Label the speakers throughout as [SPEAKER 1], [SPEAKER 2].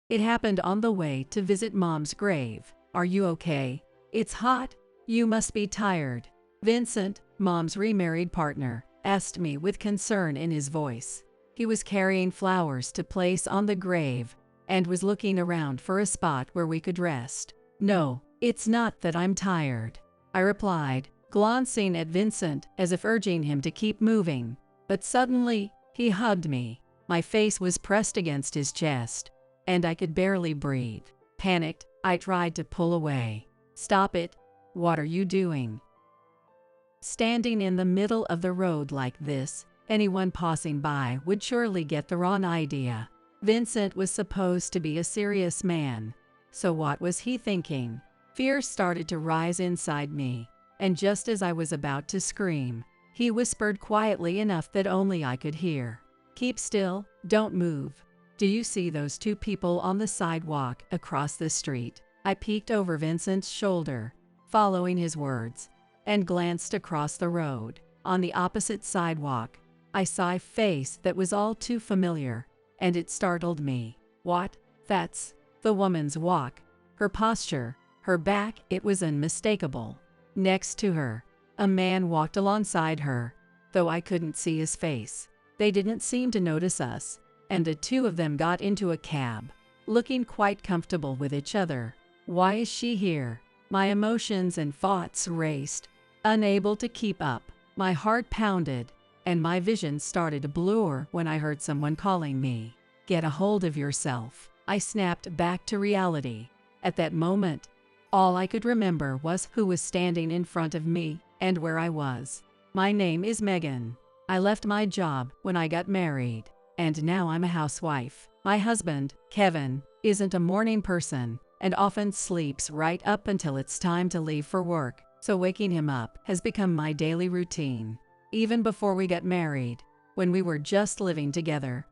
[SPEAKER 1] It happened on the way to visit Mom's grave. Are you okay? It's hot. You must be tired. Vincent, Mom's remarried partner, asked me with concern in his voice. He was carrying flowers to place on the grave and was looking around for a spot where we could rest. No, it's not that I'm tired, I replied, glancing at Vincent as if urging him to keep moving. But suddenly, he hugged me. My face was pressed against his chest, and I could barely breathe. Panicked, I tried to pull away. Stop it. What are you doing? Standing in the middle of the road like this, anyone passing by would surely get the wrong idea. Vincent was supposed to be a serious man. So what was he thinking? Fear started to rise inside me, and just as I was about to scream, he whispered quietly enough that only I could hear. Keep still, don't move. Do you see those two people on the sidewalk across the street? I peeked over Vincent's shoulder, following his words, and glanced across the road. On the opposite sidewalk, I saw a face that was all too familiar, and it startled me. What? That's the woman's walk, her posture, her back, it was unmistakable. Next to her, a man walked alongside her, though I couldn't see his face. They didn't seem to notice us, and the two of them got into a cab, looking quite comfortable with each other. Why is she here? My emotions and thoughts raced, unable to keep up. My heart pounded, and my vision started to blur when I heard someone calling me. Get a hold of yourself. I snapped back to reality. At that moment, all I could remember was who was standing in front of me and where I was. My name is Megan. I left my job when I got married, and now I'm a housewife. My husband, Kevin, isn't a morning person and often sleeps right up until it's time to leave for work, so waking him up has become my daily routine. Even before we got married, when we were just living together,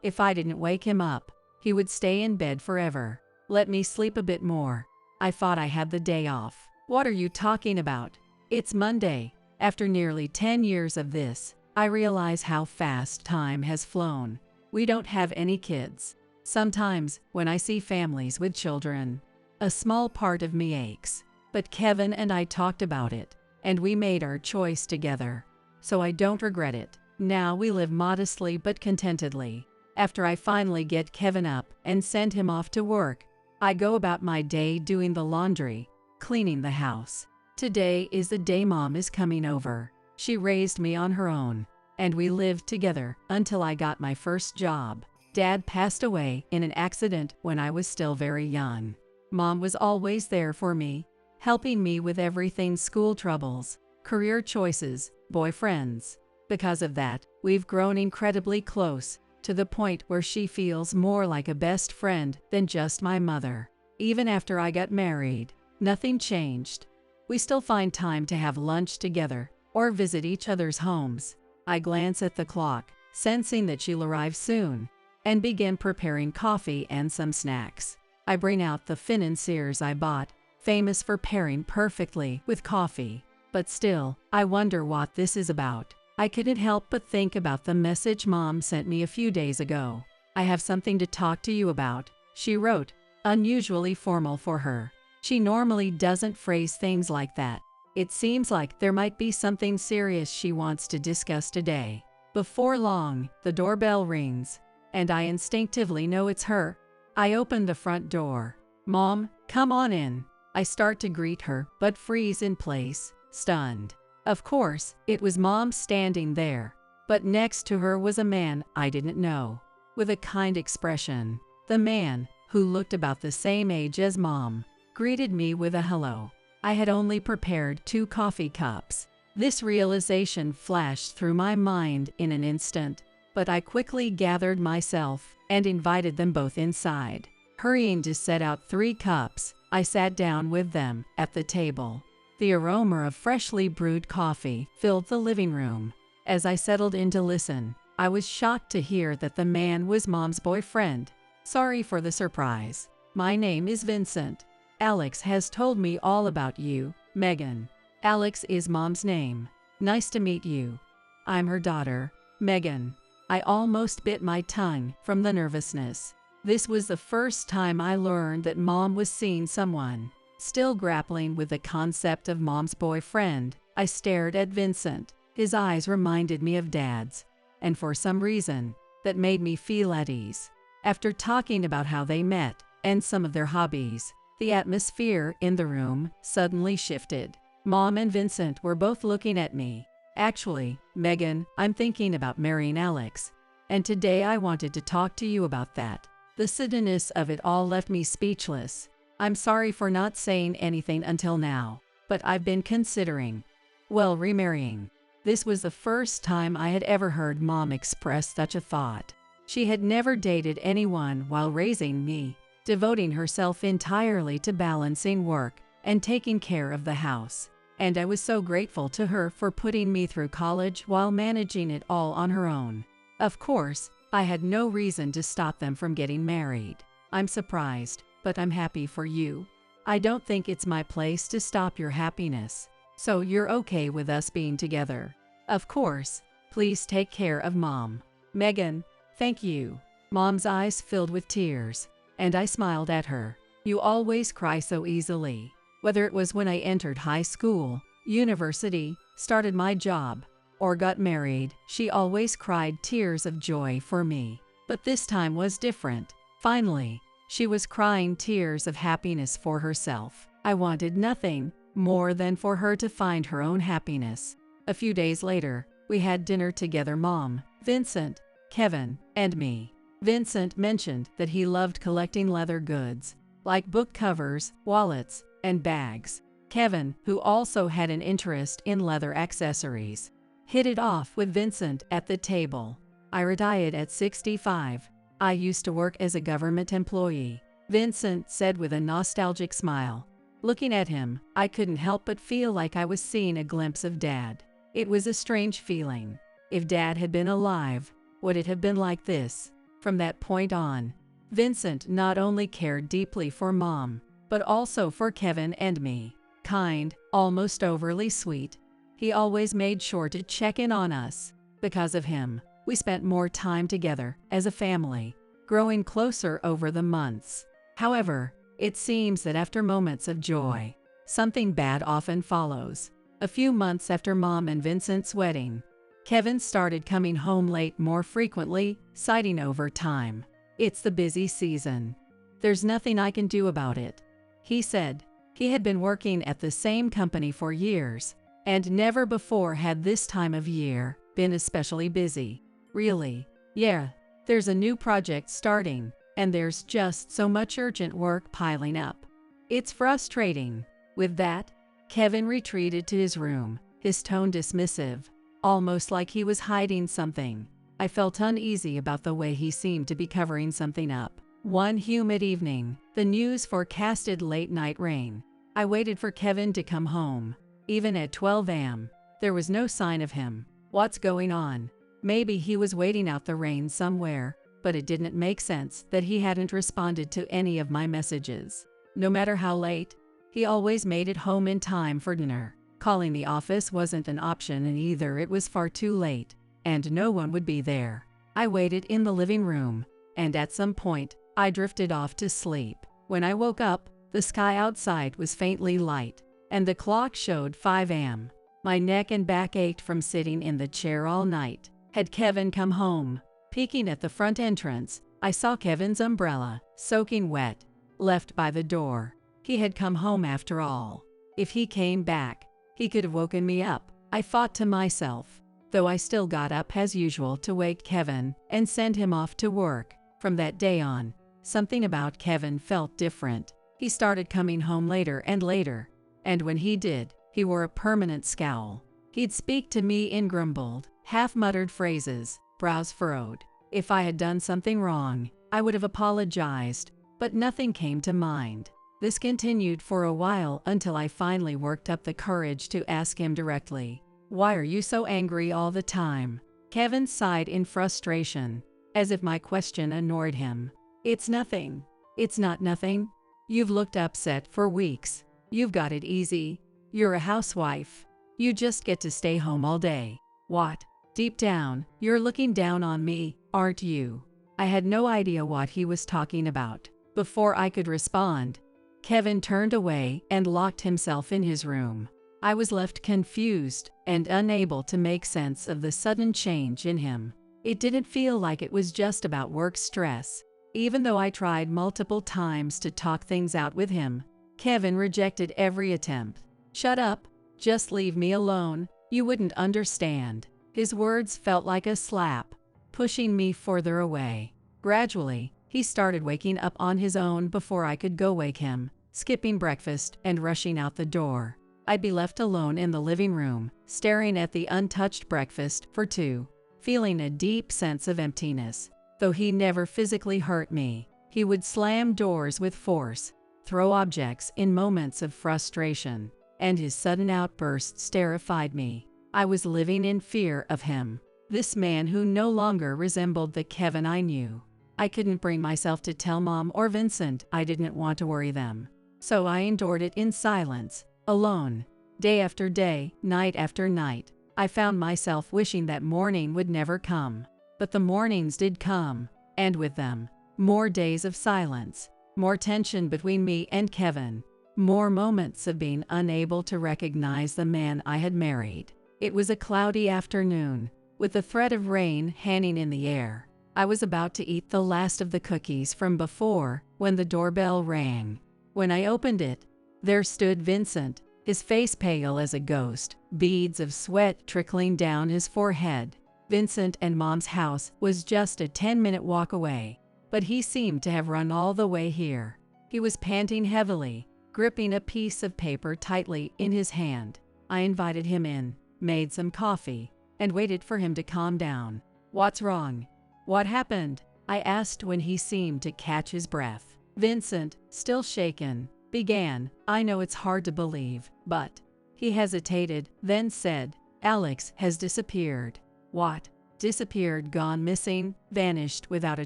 [SPEAKER 1] if I didn't wake him up, he would stay in bed forever. Let me sleep a bit more. I thought I had the day off. What are you talking about? It's Monday. After nearly 10 years of this, I realize how fast time has flown. We don't have any kids. Sometimes, when I see families with children, a small part of me aches. But Kevin and I talked about it, and we made our choice together. So I don't regret it. Now we live modestly but contentedly. After I finally get Kevin up and send him off to work, I go about my day doing the laundry, cleaning the house. Today is the day Mom is coming over. She raised me on her own, and we lived together until I got my first job. Dad passed away in an accident when I was still very young. Mom was always there for me, helping me with everything: school troubles, career choices, boyfriends. Because of that, we've grown incredibly close, to the point where she feels more like a best friend than just my mother. Even after I got married, nothing changed. We still find time to have lunch together or visit each other's homes. I glance at the clock, sensing that she'll arrive soon, and begin preparing coffee and some snacks. I bring out the financiers I bought, famous for pairing perfectly with coffee. But still, I wonder what this is about. I couldn't help but think about the message Mom sent me a few days ago. I have something to talk to you about, she wrote, unusually formal for her. She normally doesn't phrase things like that. It seems like there might be something serious she wants to discuss today. Before long, the doorbell rings, and I instinctively know it's her. I open the front door. Mom, come on in. I start to greet her, but freeze in place, stunned. Of course, it was Mom standing there, but next to her was a man I didn't know, with a kind expression. The man, who looked about the same age as Mom, greeted me with a hello. I had only prepared 2 coffee cups. This realization flashed through my mind in an instant, but I quickly gathered myself and invited them both inside. Hurrying to set out 3 cups, I sat down with them at the table. The aroma of freshly brewed coffee filled the living room. As I settled in to listen, I was shocked to hear that the man was Mom's boyfriend. Sorry for the surprise. My name is Vincent. Alex has told me all about you, Megan. Alex is Mom's name. Nice to meet you. I'm her daughter, Megan. I almost bit my tongue from the nervousness. This was the first time I learned that Mom was seeing someone. Still grappling with the concept of Mom's boyfriend, I stared at Vincent. His eyes reminded me of Dad's, and for some reason, that made me feel at ease. After talking about how they met and some of their hobbies, the atmosphere in the room suddenly shifted. Mom and Vincent were both looking at me. Actually, Megan, I'm thinking about marrying Alex, and today I wanted to talk to you about that. The suddenness of it all left me speechless. I'm sorry for not saying anything until now, but I've been considering, well, remarrying. This was the first time I had ever heard Mom express such a thought. She had never dated anyone while raising me, devoting herself entirely to balancing work and taking care of the house. And I was so grateful to her for putting me through college while managing it all on her own. Of course, I had no reason to stop them from getting married. I'm surprised, but I'm happy for you. I don't think it's my place to stop your happiness. So you're okay with us being together? Of course. Please take care of Mom. Megan, thank you. Mom's eyes filled with tears, and I smiled at her. You always cry so easily. Whether it was when I entered high school, university, started my job, or got married, she always cried tears of joy for me. But this time was different. Finally, she was crying tears of happiness for herself. I wanted nothing more than for her to find her own happiness. A few days later, we had dinner together, Mom, Vincent, Kevin, and me. Vincent mentioned that he loved collecting leather goods, like book covers, wallets, and bags. Kevin, who also had an interest in leather accessories, hit it off with Vincent at the table. I retired at 65. I used to work as a government employee, Vincent said with a nostalgic smile. Looking at him, I couldn't help but feel like I was seeing a glimpse of Dad. It was a strange feeling. If Dad had been alive, would it have been like this? From that point on, Vincent not only cared deeply for Mom, but also for Kevin and me. Kind, almost overly sweet. He always made sure to check in on us. Because of him, we spent more time together as a family, growing closer over the months. However, it seems that after moments of joy, something bad often follows. A few months after Mom and Vincent's wedding, Kevin started coming home late more frequently, citing overtime. It's the busy season. There's nothing I can do about it, he said. He had been working at the same company for years, and never before had this time of year been especially busy. Really? Yeah, there's a new project starting, and there's just so much urgent work piling up. It's frustrating. With that, Kevin retreated to his room, his tone dismissive, almost like he was hiding something. I felt uneasy about the way he seemed to be covering something up. One humid evening, the news forecasted late-night rain. I waited for Kevin to come home. Even at 12 a.m., there was no sign of him. What's going on? Maybe he was waiting out the rain somewhere, but it didn't make sense that he hadn't responded to any of my messages. No matter how late, he always made it home in time for dinner. Calling the office wasn't an option, and either it was far too late, and no one would be there. I waited in the living room, and at some point, I drifted off to sleep. When I woke up, the sky outside was faintly light, and the clock showed 5 a.m. My neck and back ached from sitting in the chair all night. Had Kevin come home? Peeking at the front entrance, I saw Kevin's umbrella, soaking wet, left by the door. He had come home after all. If he came back, he could have woken me up, I thought to myself, though I still got up as usual to wake Kevin and send him off to work. From that day on, something about Kevin felt different. He started coming home later and later, and when he did, he wore a permanent scowl. He'd speak to me in grumbled, half-muttered phrases, brows furrowed. If I had done something wrong, I would have apologized, but nothing came to mind. This continued for a while until I finally worked up the courage to ask him directly, "Why are you so angry all the time?" Kevin sighed in frustration, as if my question annoyed him. "It's nothing." "It's not nothing. You've looked upset for weeks. You've got it easy. You're a housewife. You just get to stay home all day." "What? Deep down, you're looking down on me, aren't you?" I had no idea what he was talking about. Before I could respond, Kevin turned away and locked himself in his room. I was left confused and unable to make sense of the sudden change in him. It didn't feel like it was just about work stress. Even though I tried multiple times to talk things out with him, Kevin rejected every attempt. "Shut up. Just leave me alone. You wouldn't understand." His words felt like a slap, pushing me further away. Gradually, he started waking up on his own before I could go wake him, skipping breakfast and rushing out the door. I'd be left alone in the living room, staring at the untouched breakfast for two, feeling a deep sense of emptiness. Though he never physically hurt me, he would slam doors with force, throw objects in moments of frustration, and his sudden outbursts terrified me. I was living in fear of him, this man who no longer resembled the Kevin I knew. I couldn't bring myself to tell Mom or Vincent I didn't want to worry them. So I endured it in silence, alone. Day after day, night after night, I found myself wishing that morning would never come. But the mornings did come, and with them, more days of silence, more tension between me and Kevin, more moments of being unable to recognize the man I had married. It was a cloudy afternoon, with the threat of rain hanging in the air. I was about to eat the last of the cookies from before when the doorbell rang. When I opened it, there stood Vincent, his face pale as a ghost, beads of sweat trickling down his forehead. Vincent and Mom's house was just a 10-minute walk away, but he seemed to have run all the way here. He was panting heavily, gripping a piece of paper tightly in his hand. I invited him in, made some coffee, and waited for him to calm down. "What's wrong? What happened?" I asked when he seemed to catch his breath. Vincent, still shaken, began, "I know it's hard to believe, but..." He hesitated, then said, "Alex has disappeared." "What? Disappeared, gone missing, vanished without a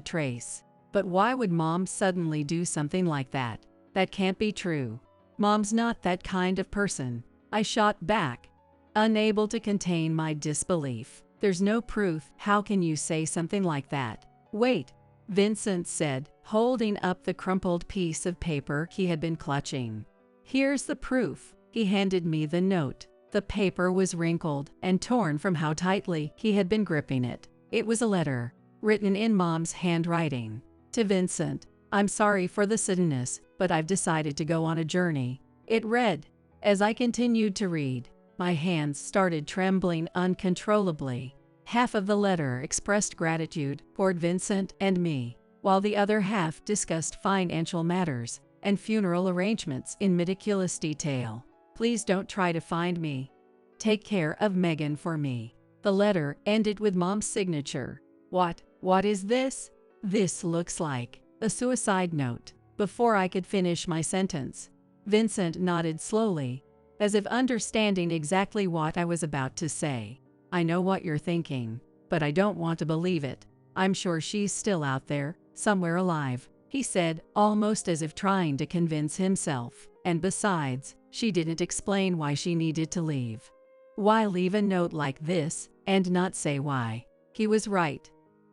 [SPEAKER 1] trace? But why would Mom suddenly do something like that? That can't be true. Mom's not that kind of person." I shot back, unable to contain my disbelief. "There's no proof. How can you say something like that?" "Wait," Vincent said, holding up the crumpled piece of paper he had been clutching. "Here's the proof." He handed me the note. The paper was wrinkled and torn from how tightly he had been gripping it. It was a letter, written in Mom's handwriting. To Vincent, "I'm sorry for the suddenness, but I've decided to go on a journey." It read. As I continued to read, my hands started trembling uncontrollably. Half of the letter expressed gratitude toward Vincent and me, while the other half discussed financial matters and funeral arrangements in meticulous detail. "Please don't try to find me. Take care of Megan for me." The letter ended with Mom's signature. What is this? "This looks like a suicide note." Before I could finish my sentence, Vincent nodded slowly, as if understanding exactly what I was about to say. "I know what you're thinking, but I don't want to believe it. I'm sure she's still out there, somewhere alive," he said, almost as if trying to convince himself. "And besides, she didn't explain why she needed to leave. Why leave a note like this and not say why?" He was right.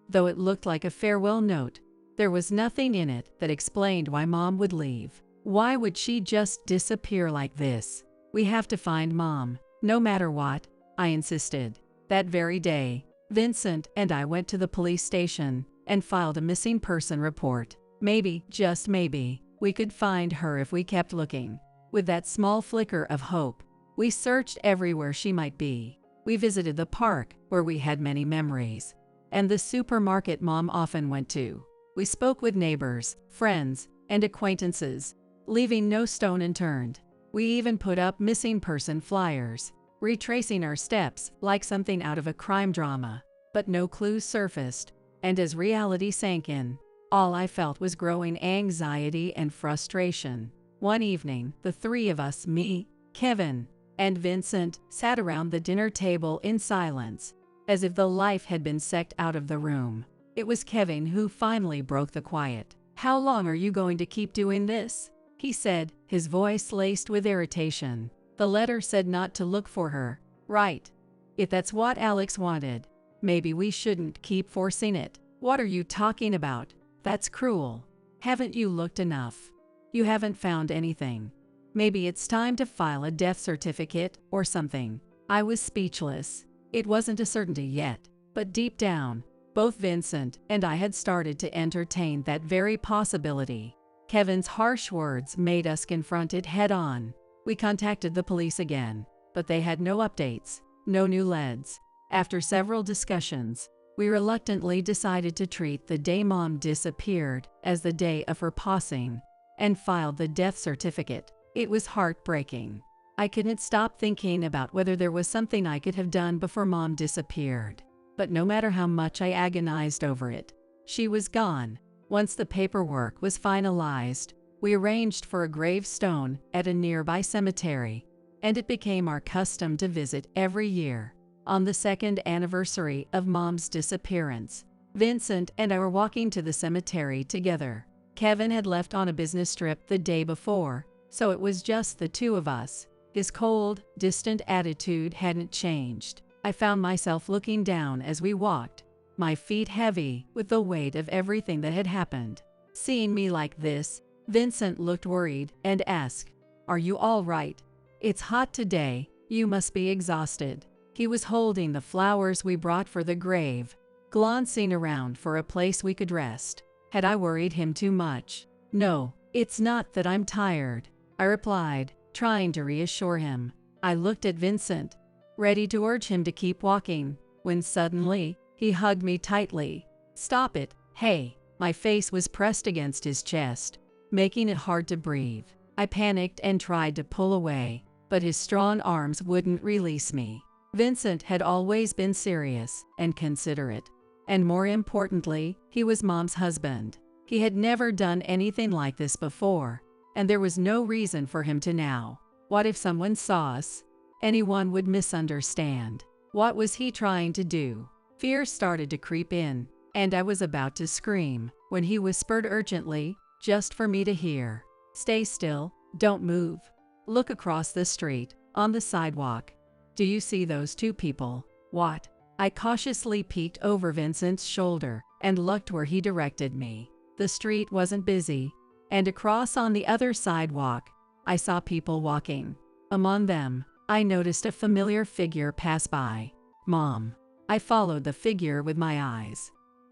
[SPEAKER 1] Though it looked like a farewell note, there was nothing in it that explained why Mom would leave. Why would she just disappear like this? "We have to find Mom, no matter what," I insisted. That very day, Vincent and I went to the police station and filed a missing person report. Maybe, just maybe, we could find her if we kept looking. With that small flicker of hope, we searched everywhere she might be. We visited the park, where we had many memories, and the supermarket Mom often went to. We spoke with neighbors, friends, and acquaintances, leaving no stone unturned. We even put up missing person flyers, retracing our steps like something out of a crime drama. But no clues surfaced, and as reality sank in, all I felt was growing anxiety and frustration. One evening, the three of us, me, Kevin, and Vincent, sat around the dinner table in silence, as if the life had been sucked out of the room. It was Kevin who finally broke the quiet. "How long are you going to keep doing this?" he said, his voice laced with irritation. "The letter said not to look for her, right? If that's what Alex wanted, maybe we shouldn't keep forcing it." What are you talking about? That's cruel. Haven't you looked enough? You haven't found anything. Maybe it's time to file a death certificate or something. I was speechless. It wasn't a certainty yet, but deep down, both Vincent and I had started to entertain that very possibility. Kevin's harsh words made us confront it head-on. We contacted the police again, but they had no updates, no new leads. After several discussions, we reluctantly decided to treat the day Mom disappeared as the day of her passing and filed the death certificate. It was heartbreaking. I couldn't stop thinking about whether there was something I could have done before Mom disappeared. But no matter how much I agonized over it, she was gone. Once the paperwork was finalized, we arranged for a gravestone at a nearby cemetery, and it became our custom to visit every year. On the second anniversary of Mom's disappearance, Vincent and I were walking to the cemetery together. Kevin had left on a business trip the day before, so it was just the two of us. His cold, distant attitude hadn't changed. I found myself looking down as we walked, my feet heavy with the weight of everything that had happened. Seeing me like this, Vincent looked worried and asked, "Are you all right? It's hot today, you must be exhausted." He was holding the flowers we brought for the grave, glancing around for a place we could rest. Had I worried him too much? "No, it's not that I'm tired," I replied, trying to reassure him. I looked at Vincent, ready to urge him to keep walking, when suddenly, he hugged me tightly. "Stop it, hey." My face was pressed against his chest, making it hard to breathe. I panicked and tried to pull away, but his strong arms wouldn't release me. Vincent had always been serious and considerate, and more importantly, he was Mom's husband. He had never done anything like this before, and there was no reason for him to now. What if someone saw us? Anyone would misunderstand. What was he trying to do? Fear started to creep in, and I was about to scream when he whispered urgently, just for me to hear, "Stay still, don't move. Look across the street, on the sidewalk. Do you see those two people?" "What?" I cautiously peeked over Vincent's shoulder and looked where he directed me. The street wasn't busy, and across on the other sidewalk, I saw people walking. Among them, I noticed a familiar figure pass by. Mom. I followed the figure with my eyes.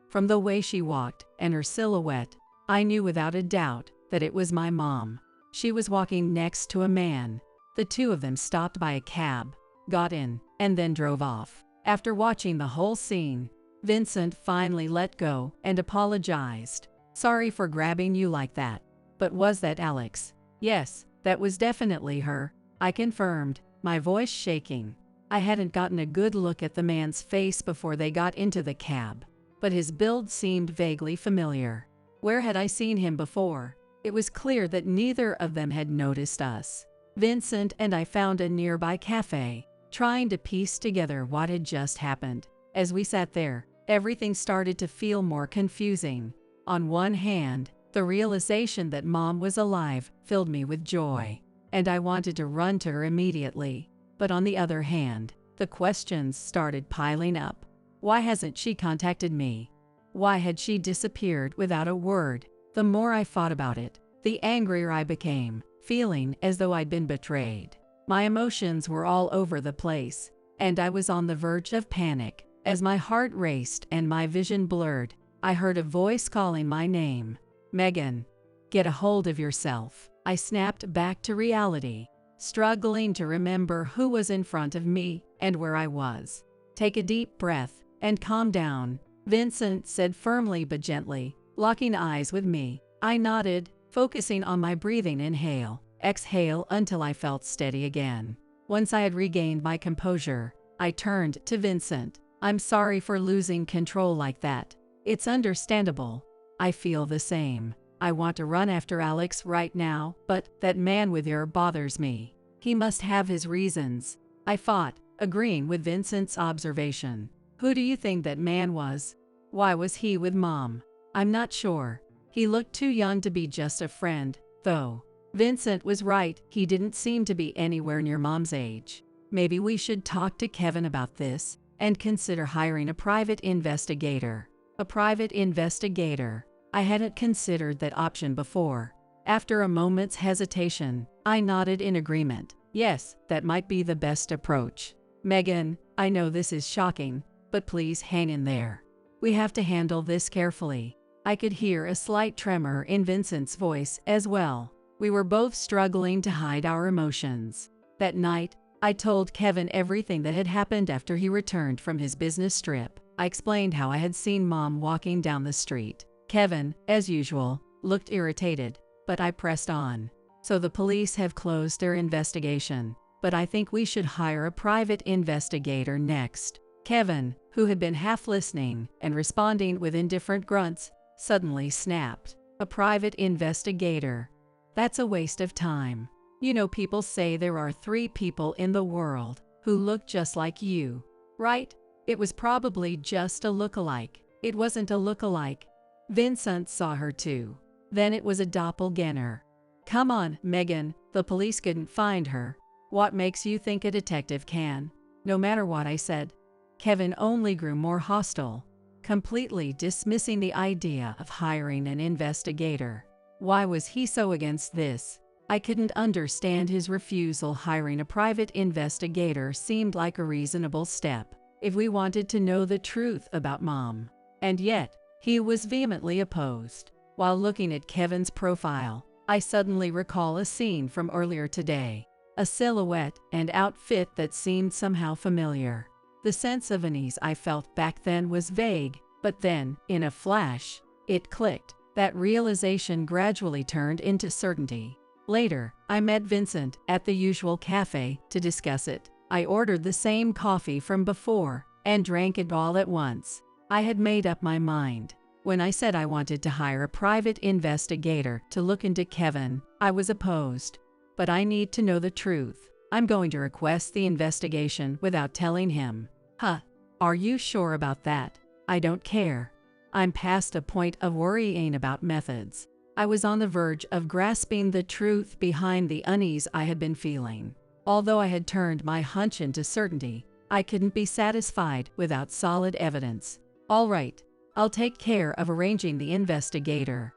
[SPEAKER 1] From the way she walked and her silhouette, I knew without a doubt that it was my mom. She was walking next to a man. The two of them stopped by a cab, got in, and then drove off. After watching the whole scene, Vincent finally let go and apologized. "Sorry for grabbing you like that. But was that Alex?" "Yes, that was definitely her," I confirmed, my voice shaking. I hadn't gotten a good look at the man's face before they got into the cab, but his build seemed vaguely familiar. Where had I seen him before? It was clear that neither of them had noticed us. Vincent and I found a nearby cafe, trying to piece together what had just happened. As we sat there, everything started to feel more confusing. On one hand, the realization that Mom was alive filled me with joy, and I wanted to run to her immediately. But on the other hand, the questions started piling up. Why hasn't she contacted me? Why had she disappeared without a word? The more I thought about it, the angrier I became, feeling as though I'd been betrayed. My emotions were all over the place, and I was on the verge of panic. As my heart raced and my vision blurred, I heard a voice calling my name. "Megan, get a hold of yourself." I snapped back to reality, struggling to remember who was in front of me and where I was. "Take a deep breath and calm down," Vincent said firmly but gently, locking eyes with me. I nodded, focusing on my breathing. Inhale, exhale until I felt steady again. Once I had regained my composure, I turned to Vincent. "I'm sorry for losing control like that. It's understandable. I feel the same. I want to run after Alex right now, but that man with her bothers me. He must have his reasons," I thought, agreeing with Vincent's observation. "Who do you think that man was? Why was he with Mom?" "I'm not sure. He looked too young to be just a friend, though." Vincent was right, he didn't seem to be anywhere near Mom's age. "Maybe we should talk to Kevin about this and consider hiring a private investigator." A private investigator. I hadn't considered that option before. After a moment's hesitation, I nodded in agreement. Yes, that might be the best approach. Megan, I know this is shocking, but please hang in there. We have to handle this carefully. I could hear a slight tremor in Vincent's voice as well. We were both struggling to hide our emotions. That night, I told Kevin everything that had happened after he returned from his business trip. I explained how I had seen Mom walking down the street. Kevin, as usual, looked irritated, but I pressed on. So the police have closed their investigation, but I think we should hire a private investigator next. Kevin, who had been half listening and responding with indifferent grunts, suddenly snapped. A private investigator. That's a waste of time. You know, people say there are 3 people in the world who look just like you, right? It was probably just a look-alike. It wasn't a look-alike. Vincent saw her too. Then it was a doppelganger. Come on, Megan, the police couldn't find her. What makes you think a detective can? No matter what I said, Kevin only grew more hostile, completely dismissing the idea of hiring an investigator. Why was he so against this? I couldn't understand his refusal. Hiring a private investigator seemed like a reasonable step if we wanted to know the truth about Mom. And yet, he was vehemently opposed. While looking at Kevin's profile, I suddenly recall a scene from earlier today. A silhouette and outfit that seemed somehow familiar. The sense of unease I felt back then was vague, but then, in a flash, it clicked. That realization gradually turned into certainty. Later, I met Vincent at the usual cafe to discuss it. I ordered the same coffee from before and drank it all at once. I had made up my mind. When I said I wanted to hire a private investigator to look into Kevin, I was opposed. But I need to know the truth. I'm going to request the investigation without telling him. Huh? Are you sure about that? I don't care. I'm past a point of worrying about methods. I was on the verge of grasping the truth behind the unease I had been feeling. Although I had turned my hunch into certainty, I couldn't be satisfied without solid evidence. All right, I'll take care of arranging the investigator.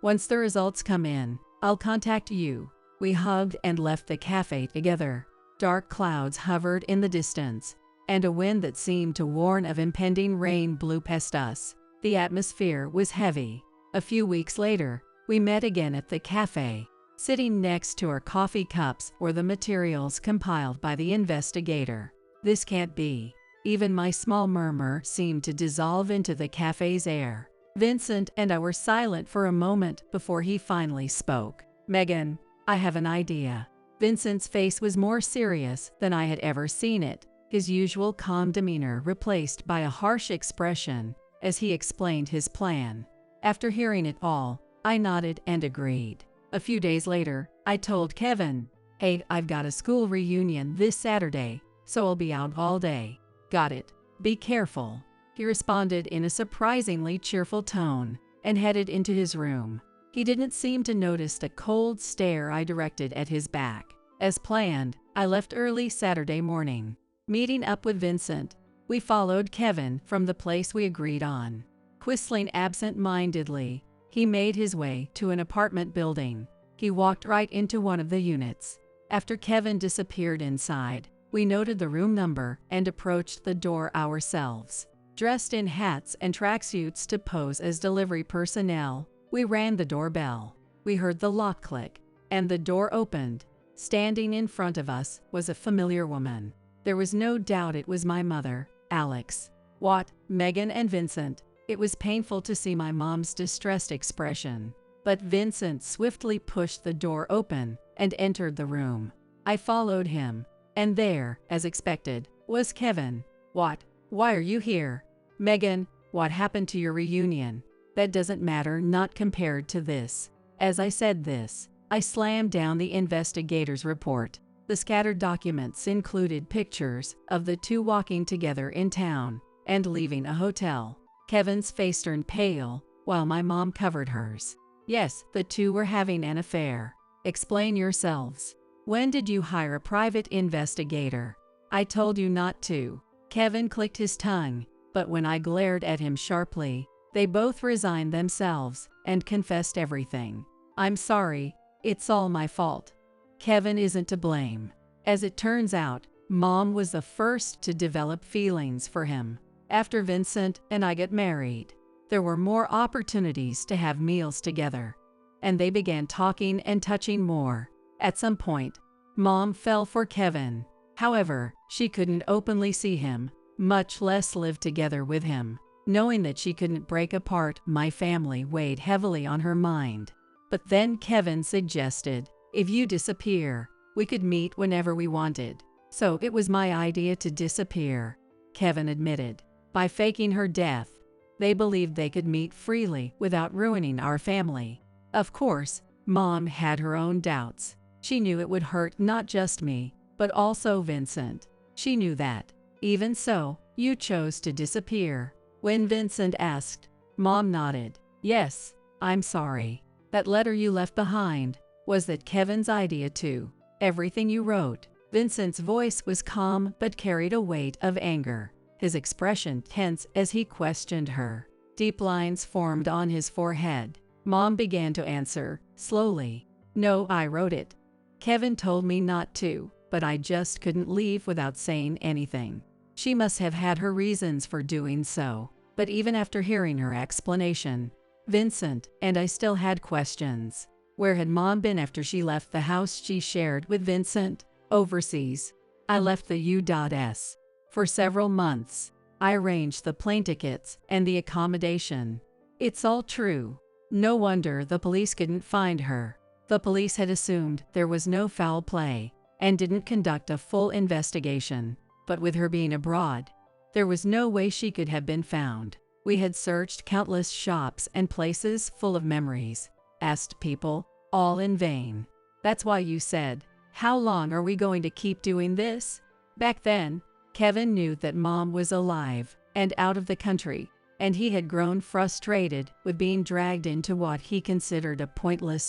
[SPEAKER 1] Once the results come in, I'll contact you. We hugged and left the cafe together. Dark clouds hovered in the distance, and a wind that seemed to warn of impending rain blew past us. The atmosphere was heavy. A few weeks later, we met again at the cafe. Sitting next to our coffee cups were the materials compiled by the investigator. This can't be. Even my small murmur seemed to dissolve into the cafe's air. Vincent and I were silent for a moment before he finally spoke. Megan, I have an idea. Vincent's face was more serious than I had ever seen it, his usual calm demeanor replaced by a harsh expression as he explained his plan. After hearing it all, I nodded and agreed. A few days later, I told Kevin, "Hey, I've got a school reunion this Saturday, so I'll be out all day." "Got it. Be careful," he responded in a surprisingly cheerful tone, and headed into his room. He didn't seem to notice the cold stare I directed at his back. As planned, I left early Saturday morning. Meeting up with Vincent, we followed Kevin from the place we agreed on. Whistling absent-mindedly, he made his way to an apartment building. He walked right into one of the units. After Kevin disappeared inside, we noted the room number and approached the door ourselves. Dressed in hats and tracksuits to pose as delivery personnel, we rang the doorbell. We heard the lock click, and the door opened. Standing in front of us was a familiar woman. There was no doubt it was my mother, Alex. What, Megan and Vincent? It was painful to see my mom's distressed expression. But Vincent swiftly pushed the door open and entered the room. I followed him, and there, as expected, was Kevin. "What? Why are you here?" "Megan, what happened to your reunion?" "That doesn't matter, not compared to this." As I said this, I slammed down the investigator's report. The scattered documents included pictures of the two walking together in town and leaving a hotel. Kevin's face turned pale, while my mom covered hers. "Yes, the two were having an affair. Explain yourselves. When did you hire a private investigator?" "I told you not to." Kevin clicked his tongue, but when I glared at him sharply, They both resigned themselves and confessed everything. "I'm sorry, it's all my fault. Kevin isn't to blame." As it turns out, Mom was the first to develop feelings for him. After Vincent and I got married, there were more opportunities to have meals together, and they began talking and touching more. At some point, Mom fell for Kevin. However, she couldn't openly see him, much less live together with him. Knowing that she couldn't break apart my family weighed heavily on her mind. But then Kevin suggested, "If you disappear, we could meet whenever we wanted." So it was my idea to disappear, Kevin admitted. By faking her death, they believed they could meet freely without ruining our family. Of course, Mom had her own doubts. She knew it would hurt not just me, but also Vincent. She knew that. "Even so, you chose to disappear." When Vincent asked, Mom nodded. "Yes, I'm sorry. That letter you left behind, was that Kevin's idea too? Everything you wrote?" Vincent's voice was calm but carried a weight of anger, his expression tense as he questioned her. Deep lines formed on his forehead. Mom began to answer, slowly. "No, I wrote it. Kevin told me not to, but I just couldn't leave without saying anything." She must have had her reasons for doing so, but even after hearing her explanation, Vincent and I still had questions. Where had Mom been after she left the house she shared with Vincent? Overseas. I left the U.S. for several months. I arranged the plane tickets and the accommodation. It's all true. No wonder the police couldn't find her. The police had assumed there was no foul play and didn't conduct a full investigation. But with her being abroad, there was no way she could have been found. We had searched countless shops and places full of memories, asked people, all in vain. That's why you said, "How long are we going to keep doing this?" Back then, Kevin knew that Mom was alive and out of the country, and he had grown frustrated with being dragged into what he considered a pointless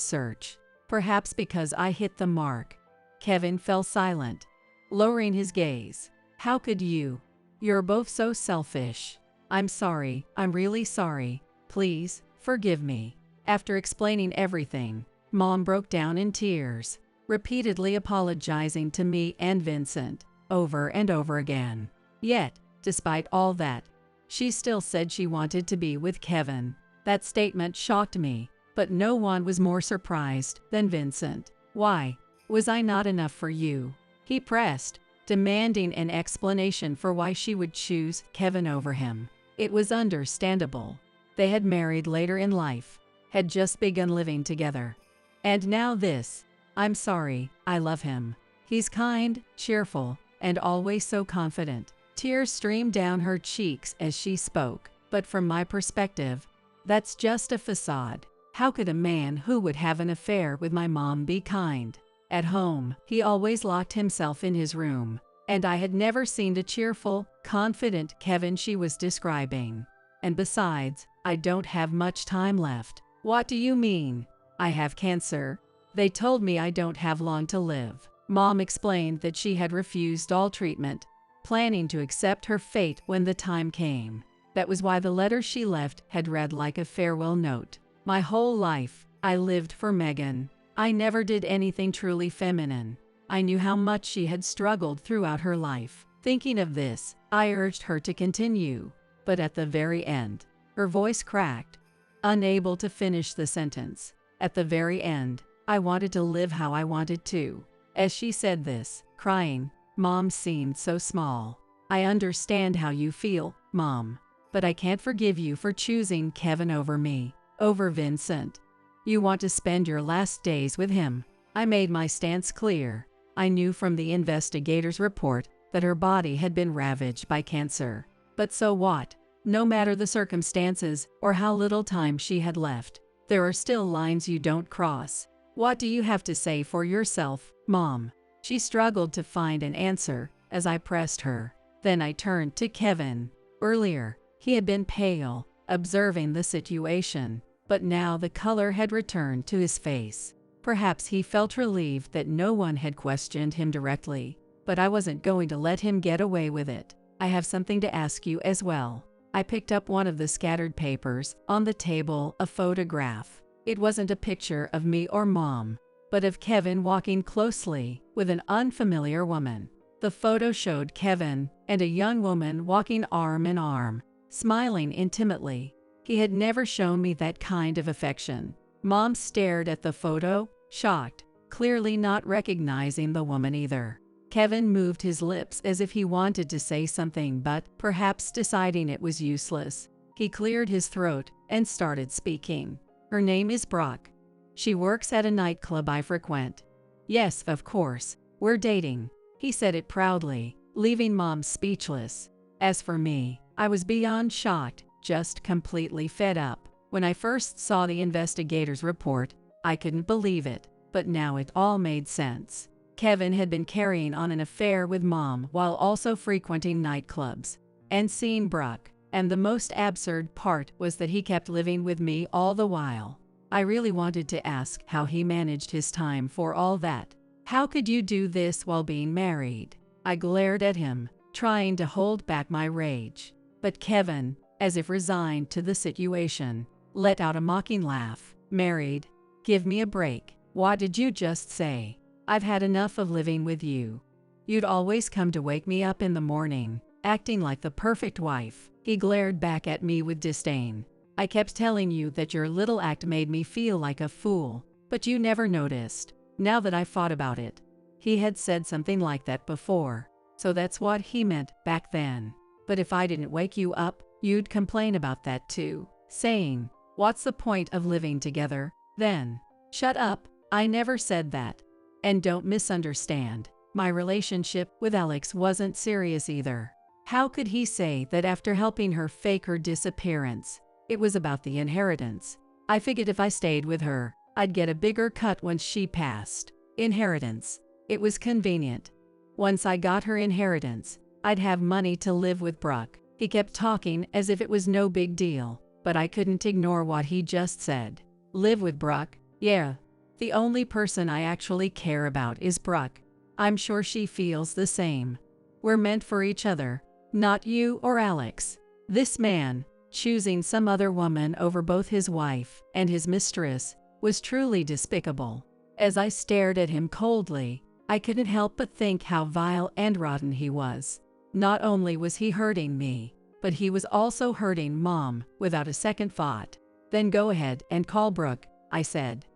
[SPEAKER 1] search. Perhaps because I hit the mark. Kevin fell silent, lowering his gaze. "How could you? You're both so selfish." "I'm sorry, I'm really sorry. Please, forgive me." After explaining everything, Mom broke down in tears, repeatedly apologizing to me and Vincent, over and over again. Yet, despite all that, she still said she wanted to be with Kevin. That statement shocked me, but no one was more surprised than Vincent. "Why? Was I not enough for you?" he pressed, demanding an explanation for why she would choose Kevin over him. It was understandable. They had married later in life, had just begun living together. And now this. "I'm sorry, I love him. He's kind, cheerful, and always so confident." Tears streamed down her cheeks as she spoke. "But from my perspective, that's just a facade. How could a man who would have an affair with my mom be kind? At home, he always locked himself in his room, and I had never seen the cheerful, confident Kevin she was describing. And besides, I don't have much time left." "What do you mean?" "I have cancer. They told me I don't have long to live." Mom explained that she had refused all treatment, planning to accept her fate when the time came. That was why the letter she left had read like a farewell note. "My whole life, I lived for Megan. I never did anything truly feminine." I knew how much she had struggled throughout her life. Thinking of this, I urged her to continue, but at the very end, her voice cracked, unable to finish the sentence. At the very end, I wanted to live how I wanted to. As she said this, crying, Mom seemed so small. "I understand how you feel, Mom, but I can't forgive you for choosing Kevin over me, over Vincent. You want to spend your last days with him." I made my stance clear. I knew from the investigator's report that her body had been ravaged by cancer. But so what? No matter the circumstances or how little time she had left, there are still lines you don't cross. What do you have to say for yourself, Mom? She struggled to find an answer as I pressed her. Then I turned to Kevin. Earlier, he had been pale, observing the situation, but now the color had returned to his face. Perhaps he felt relieved that no one had questioned him directly. but I wasn't going to let him get away with it. I have something to ask you as well. I picked up one of the scattered papers on the table, a photograph. It wasn't a picture of me or Mom, but of Kevin walking closely with an unfamiliar woman. The photo showed Kevin and a young woman walking arm in arm, smiling intimately. He had never shown me that kind of affection. Mom stared at the photo, shocked, clearly not recognizing the woman either. Kevin moved his lips as if he wanted to say something, but perhaps deciding it was useless. He cleared his throat and started speaking. Her name is Brock. She works at a nightclub I frequent. Yes, of course, we're dating. He said it proudly, leaving Mom speechless. As for me, I was beyond shocked, just completely fed up. When I first saw the investigator's report, I couldn't believe it, but now it all made sense. Kevin had been carrying on an affair with Mom while also frequenting nightclubs and seeing Brock, and the most absurd part was that he kept living with me all the while. I really wanted to ask how he managed his time for all that. How could you do this while being married? I glared at him, trying to hold back my rage. But Kevin, as if resigned to the situation, let out a mocking laugh. Married? Give me a break. What did you just say? I've had enough of living with you. You'd always come to wake me up in the morning, acting like the perfect wife. He glared back at me with disdain. I kept telling you that your little act made me feel like a fool, but you never noticed. Now that I thought about it, he had said something like that before, so that's what he meant back then. But if I didn't wake you up, you'd complain about that too, saying, "What's the point of living together, then?" Shut up, I never said that. And don't misunderstand, my relationship with Alex wasn't serious either. How could he say that after helping her fake her disappearance? It was about the inheritance. I figured if I stayed with her, I'd get a bigger cut once she passed. Inheritance. It was convenient. Once I got her inheritance, I'd have money to live with Brock. He kept talking as if it was no big deal, but I couldn't ignore what he just said. Live with Brock? Yeah. The only person I actually care about is Brock. I'm sure she feels the same. We're meant for each other, not you or Alex. This man, choosing some other woman over both his wife and his mistress, was truly despicable. As I stared at him coldly, I couldn't help but think how vile and rotten he was. Not only was he hurting me, but he was also hurting Mom without a second thought. Then go ahead and call Brooke, I said.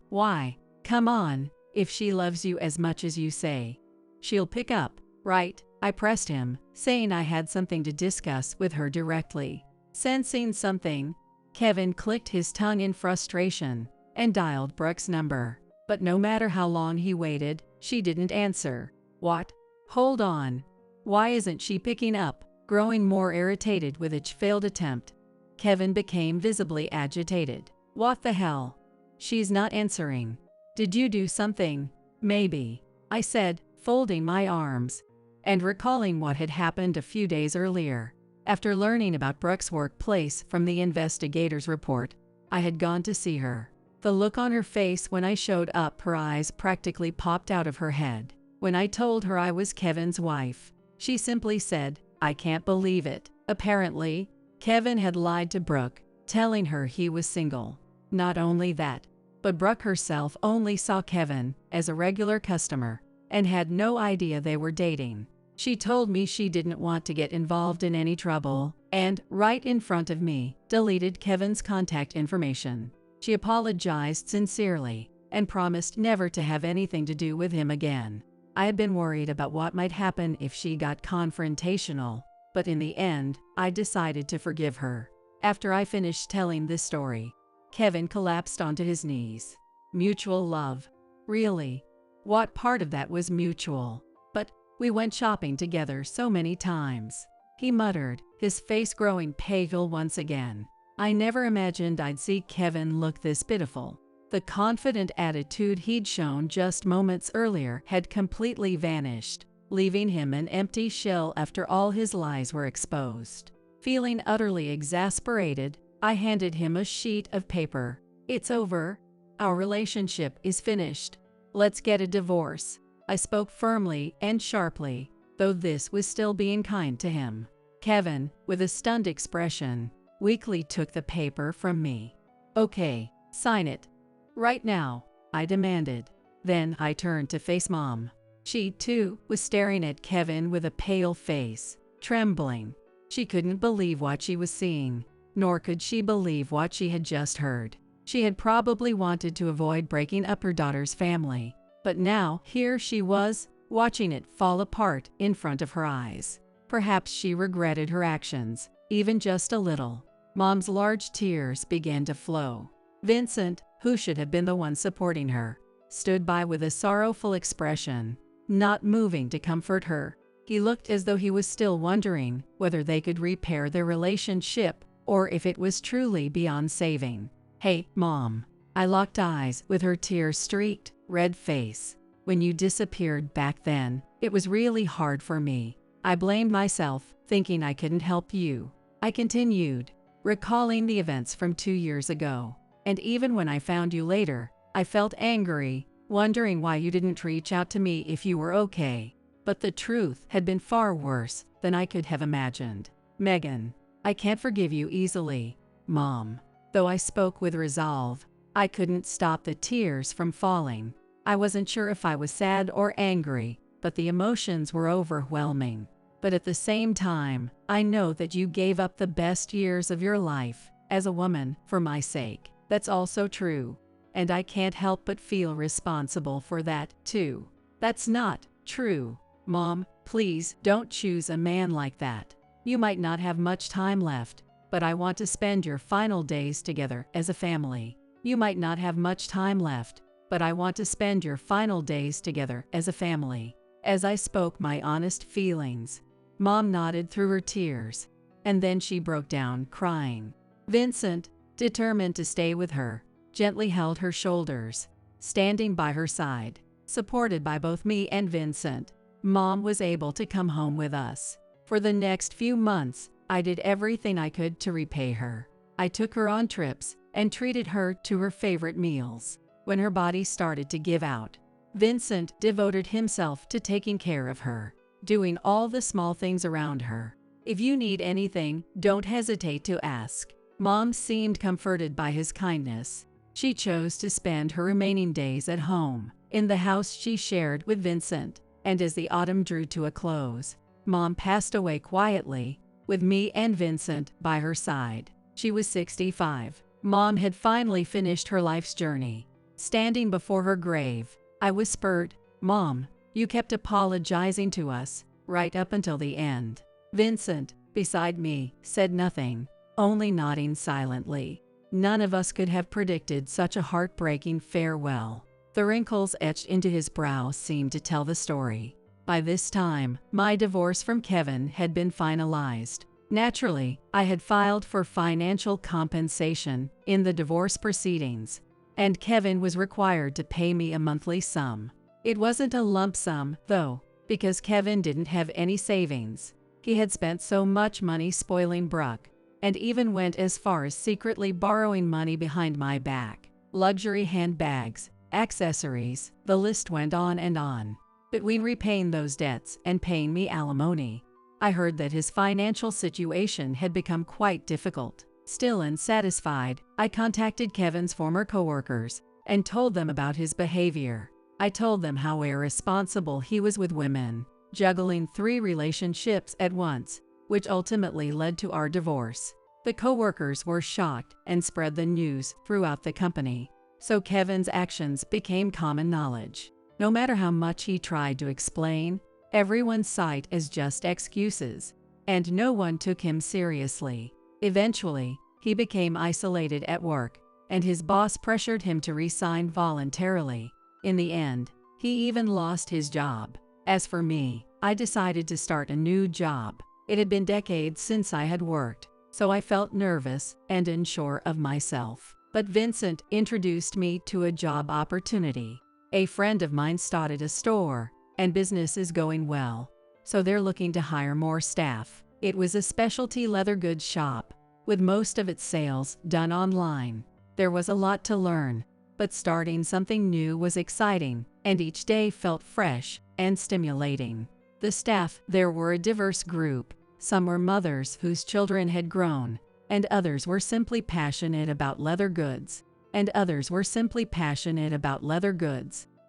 [SPEAKER 1] Why? Come on, if she loves you as much as you say, she'll pick up, right? I pressed him, saying I had something to discuss with her directly. Sensing something, Kevin clicked his tongue in frustration and dialed Brooke's number. But no matter how long he waited, she didn't answer. What? Hold on. Why isn't she picking up? Growing more irritated with each failed attempt, Kevin became visibly agitated. What the hell? She's not answering. Did you do something? Maybe, I said, folding my arms and recalling what had happened a few days earlier. After learning about Brooke's workplace from the investigator's report, I had gone to see her. The look on her face when I showed up, her eyes practically popped out of her head. When I told her I was Kevin's wife, she simply said, "I can't believe it." Apparently, Kevin had lied to Brooke, telling her he was single. Not only that, but Brooke herself only saw Kevin as a regular customer and had no idea they were dating. She told me she didn't want to get involved in any trouble and, right in front of me, deleted Kevin's contact information. She apologized sincerely and promised never to have anything to do with him again. I had been worried about what might happen if she got confrontational, but in the end, I decided to forgive her. After I finished telling this story, Kevin collapsed onto his knees. Mutual love. Really? What part of that was mutual? But we went shopping together so many times, he muttered, his face growing pale once again. I never imagined I'd see Kevin look this pitiful. The confident attitude he'd shown just moments earlier had completely vanished, leaving him an empty shell after all his lies were exposed. Feeling utterly exasperated, I handed him a sheet of paper. It's over. Our relationship is finished. Let's get a divorce. I spoke firmly and sharply, though this was still being kind to him. Kevin, with a stunned expression, weakly took the paper from me. "Okay, sign it. Right now," I demanded. Then I turned to face Mom. She, too, was staring at Kevin with a pale face, trembling. She couldn't believe what she was seeing, nor could she believe what she had just heard. She had probably wanted to avoid breaking up her daughter's family, but now here she was, watching it fall apart in front of her eyes. Perhaps she regretted her actions, even just a little. Mom's large tears began to flow. Vincent, who should have been the one supporting her, stood by with a sorrowful expression, not moving to comfort her. He looked as though he was still wondering whether they could repair their relationship or if it was truly beyond saving. "Hey, Mom." I locked eyes with her tear-streaked, red face. "When you disappeared back then, it was really hard for me. I blamed myself, thinking I couldn't help you." I continued, recalling the events from 2 years ago. "And even when I found you later, I felt angry, wondering why you didn't reach out to me if you were okay. But the truth had been far worse than I could have imagined. Megan, I can't forgive you easily, Mom." Though I spoke with resolve, I couldn't stop the tears from falling. I wasn't sure if I was sad or angry, but the emotions were overwhelming. "But at the same time, I know that you gave up the best years of your life, as a woman, for my sake. That's also true. And I can't help but feel responsible for that, too." "That's not true. Mom, please don't choose a man like that. You might not have much time left, but I want to spend your final days together as a family. You might not have much time left, but I want to spend your final days together as a family." As I spoke my honest feelings, Mom nodded through her tears, and then she broke down crying. Vincent, determined to stay with her, gently held her shoulders, standing by her side. Supported by both me and Vincent, Mom was able to come home with us. For the next few months, I did everything I could to repay her. I took her on trips and treated her to her favorite meals. When her body started to give out, Vincent devoted himself to taking care of her, doing all the small things around her. "If you need anything, don't hesitate to ask." Mom seemed comforted by his kindness. She chose to spend her remaining days at home, in the house she shared with Vincent, and as the autumn drew to a close, Mom passed away quietly, with me and Vincent by her side. She was 65. Mom had finally finished her life's journey. Standing before her grave, I whispered, "Mom, you kept apologizing to us, right up until the end." Vincent, beside me, said nothing, only nodding silently. None of us could have predicted such a heartbreaking farewell. The wrinkles etched into his brow seemed to tell the story. By this time, my divorce from Kevin had been finalized. Naturally, I had filed for financial compensation in the divorce proceedings, and Kevin was required to pay me a monthly sum. It wasn't a lump sum, though, because Kevin didn't have any savings. He had spent so much money spoiling Brooke, and even went as far as secretly borrowing money behind my back. Luxury handbags, accessories, the list went on and on. Between repaying those debts and paying me alimony, I heard that his financial situation had become quite difficult. Still unsatisfied, I contacted Kevin's former coworkers and told them about his behavior. I told them how irresponsible he was with women, juggling 3 relationships at once, which ultimately led to our divorce. The coworkers were shocked and spread the news throughout the company, so Kevin's actions became common knowledge. No matter how much he tried to explain, everyone saw it as just excuses, and no one took him seriously. Eventually, he became isolated at work, and his boss pressured him to resign voluntarily. In the end, he even lost his job. As for me, I decided to start a new job. It had been decades since I had worked, so I felt nervous and unsure of myself. But Vincent introduced me to a job opportunity. A friend of mine started a store, and business is going well, so they're looking to hire more staff. It was a specialty leather goods shop, with most of its sales done online. There was a lot to learn, but starting something new was exciting, and each day felt fresh and stimulating. The staff there were a diverse group. Some were mothers whose children had grown, and others were simply passionate about leather goods,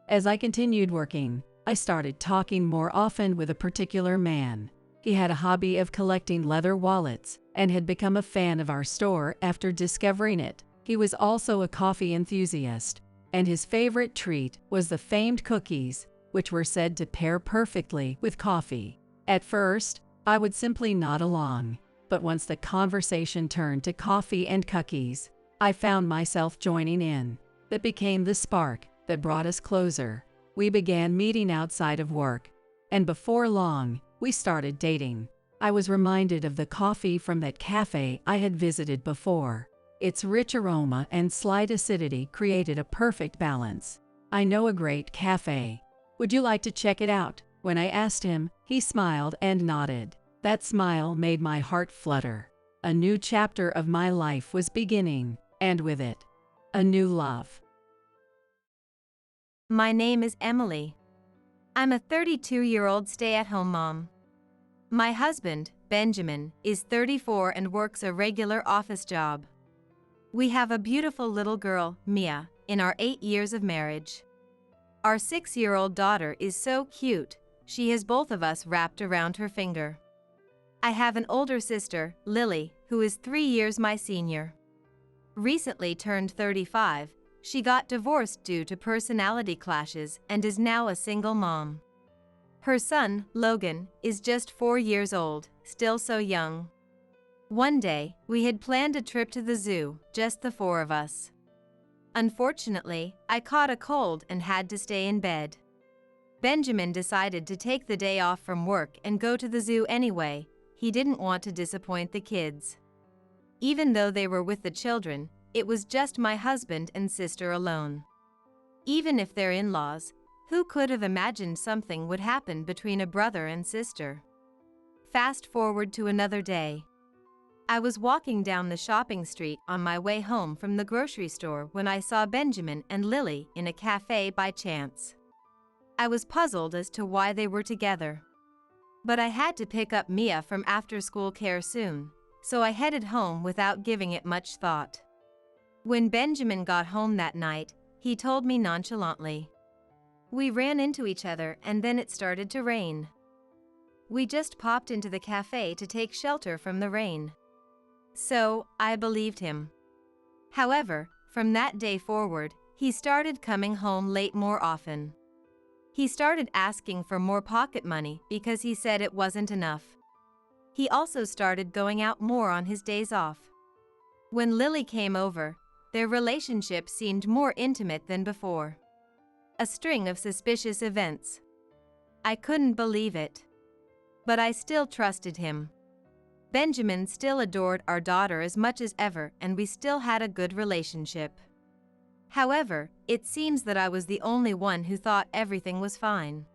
[SPEAKER 1] As I continued working, I started talking more often with a particular man. He had a hobby of collecting leather wallets and had become a fan of our store after discovering it. He was also a coffee enthusiast, and his favorite treat was the famed cookies, which were said to pair perfectly with coffee. At first, I would simply nod along, but once the conversation turned to coffee and cookies, I found myself joining in. That became the spark that brought us closer. We began meeting outside of work, and before long, we started dating. I was reminded of the coffee from that cafe I had visited before. Its rich aroma and slight acidity created a perfect balance. I know a great cafe. Would you like to check it out? When I asked him, he smiled and nodded. That smile made my heart flutter. A new chapter of my life was beginning, and with it, a new love.
[SPEAKER 2] My name is Emily. I'm a 32-year-old stay-at-home mom. My husband, Benjamin, is 34 and works a regular office job. We have a beautiful little girl, Mia, in our 8 years of marriage. Our 6-year-old daughter is so cute, she has both of us wrapped around her finger. I have an older sister, Lily, who is 3 years my senior. Recently turned 35, she got divorced due to personality clashes and is now a single mom. Her son, Logan, is just 4 years old, still so young. One day, we had planned a trip to the zoo, just the 4 of us. Unfortunately, I caught a cold and had to stay in bed. Benjamin decided to take the day off from work and go to the zoo anyway. He didn't want to disappoint the kids. Even though they were with the children, it was just my husband and sister alone. Even if they're in-laws, who could have imagined something would happen between a brother and sister? Fast forward to another day. I was walking down the shopping street on my way home from the grocery store when I saw Benjamin and Lily in a cafe by chance. I was puzzled as to why they were together. But I had to pick up Mia from after-school care soon, so I headed home without giving it much thought. When Benjamin got home that night, he told me nonchalantly. We ran into each other and then it started to rain. We just popped into the cafe to take shelter from the rain. So, I believed him. However, from that day forward, he started coming home late more often. He started asking for more pocket money because he said it wasn't enough. He also started going out more on his days off. When Lily came over, their relationship seemed more intimate than before. A string of suspicious events. I couldn't believe it. But I still trusted him. Benjamin still adored our daughter as much as ever, and we still had a good relationship. However, it seems that I was the only one who thought everything was fine.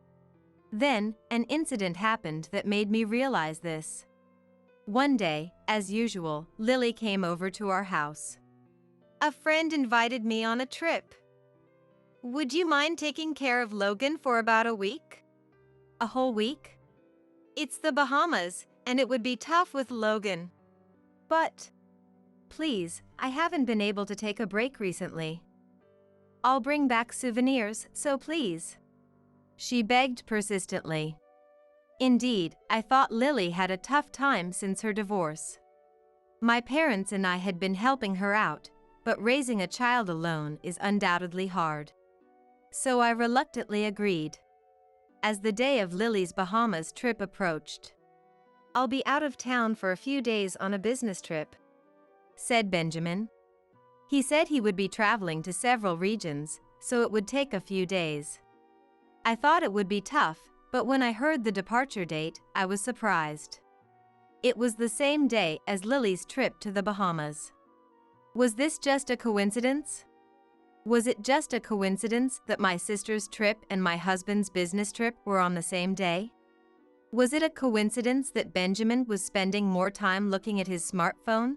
[SPEAKER 2] Then, an incident happened that made me realize this. One day, as usual, Lily came over to our house. A friend invited me on a trip. Would you mind taking care of Logan for about a week? A whole week? It's the Bahamas, and it would be tough with Logan. But, please, I haven't been able to take a break recently. I'll bring back souvenirs, so please. She begged persistently. Indeed, I thought Lily had a tough time since her divorce. My parents and I had been helping her out, but raising a child alone is undoubtedly hard. So I reluctantly agreed. As the day of Lily's Bahamas trip approached, I'll be out of town for a few days on a business trip, said Benjamin. He said he would be traveling to several regions, so it would take a few days. I thought it would be tough, but when I heard the departure date, I was surprised. It was the same day as Lily's trip to the Bahamas. Was this just a coincidence? Was it just a coincidence that my sister's trip and my husband's business trip were on the same day? Was it a coincidence that Benjamin was spending more time looking at his smartphone?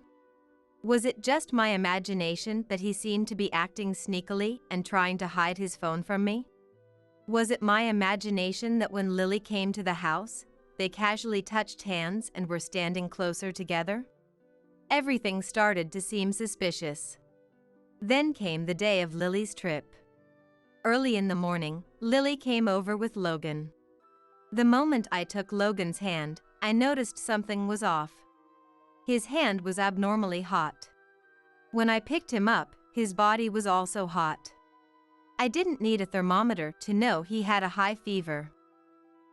[SPEAKER 2] Was it just my imagination that he seemed to be acting sneakily and trying to hide his phone from me? Was it my imagination that when Lily came to the house, they casually touched hands and were standing closer together? Everything started to seem suspicious. Then came the day of Lily's trip. Early in the morning, Lily came over with Logan. The moment I took Logan's hand, I noticed something was off. His hand was abnormally hot. When I picked him up, his body was also hot. I didn't need a thermometer to know he had a high fever.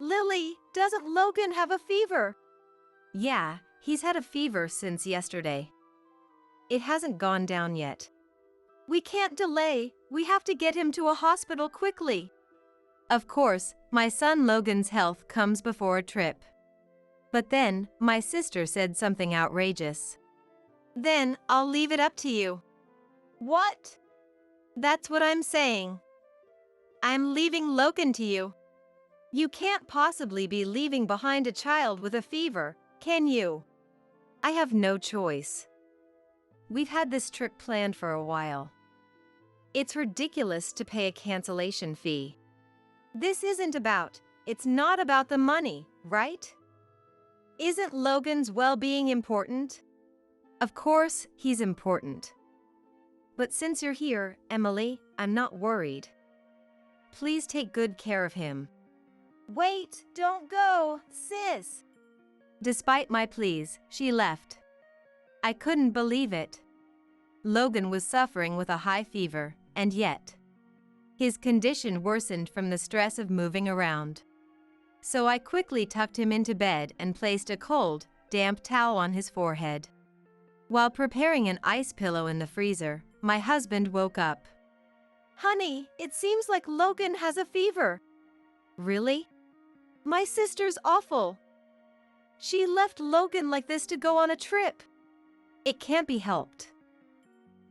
[SPEAKER 3] Lily, doesn't Logan have a fever?
[SPEAKER 2] Yeah, he's had a fever since yesterday. It hasn't gone down yet.
[SPEAKER 3] We can't delay. We have to get him to a hospital quickly.
[SPEAKER 2] Of course, my son Logan's health comes before a trip. But then, my sister said something outrageous.
[SPEAKER 3] Then, I'll leave it up to you. What?
[SPEAKER 2] That's what I'm saying.
[SPEAKER 3] I'm leaving Logan to you. You can't possibly be leaving behind a child with a fever, can you?
[SPEAKER 2] I have no choice. We've had this trip planned for a while. It's ridiculous to pay a cancellation fee.
[SPEAKER 3] It's not about the money, right? Isn't Logan's well-being important?
[SPEAKER 2] Of course, he's important. But since you're here, Emily, I'm not worried. Please take good care of him.
[SPEAKER 3] Wait, don't go, sis.
[SPEAKER 2] Despite my pleas, she left. I couldn't believe it. Logan was suffering with a high fever, and yet his condition worsened from the stress of moving around. So I quickly tucked him into bed and placed a cold, damp towel on his forehead. While preparing an ice pillow in the freezer, my husband woke up.
[SPEAKER 3] Honey, it seems like Logan has a fever.
[SPEAKER 2] Really?
[SPEAKER 3] My sister's awful. She left Logan like this to go on a trip.
[SPEAKER 2] It can't be helped.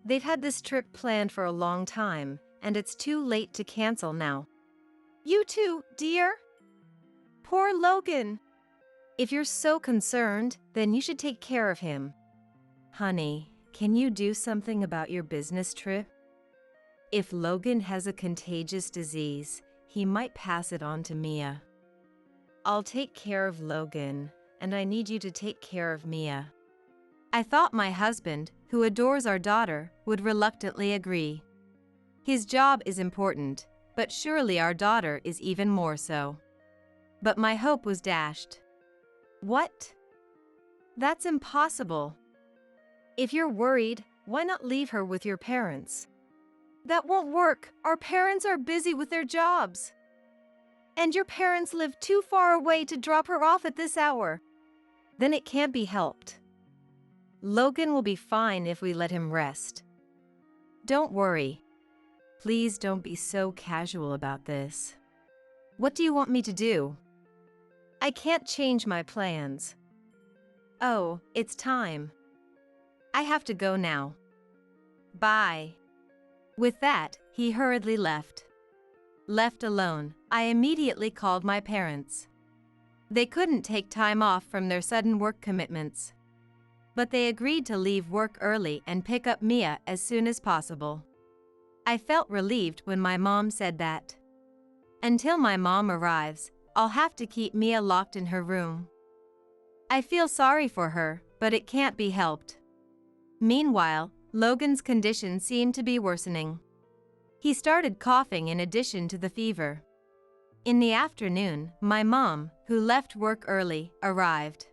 [SPEAKER 2] They've had this trip planned for a long time, and it's too late to cancel now.
[SPEAKER 3] You too, dear. Poor Logan.
[SPEAKER 2] If you're so concerned, then you should take care of him. Honey, can you do something about your business trip? If Logan has a contagious disease, he might pass it on to Mia. I'll take care of Logan, and I need you to take care of Mia. I thought my husband, who adores our daughter, would reluctantly agree. His job is important, but surely our daughter is even more so. But my hope was dashed.
[SPEAKER 3] What?
[SPEAKER 2] That's impossible. If you're worried, why not leave her with your parents?
[SPEAKER 3] That won't work. Our parents are busy with their jobs. And your parents live too far away to drop her off at this hour.
[SPEAKER 2] Then it can't be helped. Logan will be fine if we let him rest. Don't worry. Please don't be so casual about this. What do you want me to do? I can't change my plans. Oh, it's time. I have to go now. Bye. With that, he hurriedly left. Left alone, I immediately called my parents. They couldn't take time off from their sudden work commitments. But they agreed to leave work early and pick up Mia as soon as possible. I felt relieved when my mom said that. Until my mom arrives, I'll have to keep Mia locked in her room. I feel sorry for her, but it can't be helped. Meanwhile, Logan's condition seemed to be worsening. He started coughing in addition to the fever. In the afternoon, my mom, who left work early, arrived.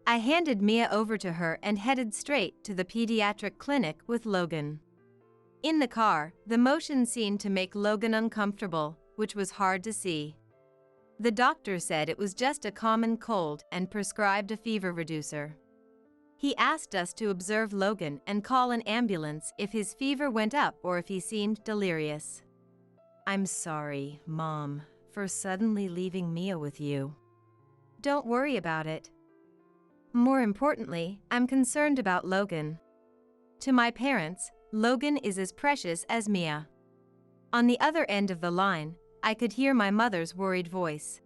[SPEAKER 2] I handed Mia over to her and headed straight to the pediatric clinic with Logan. In the car, the motion seemed to make Logan uncomfortable, which was hard to see. The doctor said it was just a common cold and prescribed a fever reducer. He asked us to observe Logan and call an ambulance if his fever went up or if he seemed delirious. I'm sorry, Mom, for suddenly leaving Mia with you. Don't worry about it. More importantly, I'm concerned about Logan. To my parents, Logan is as precious as Mia. On the other end of the line, I could hear my mother's worried voice.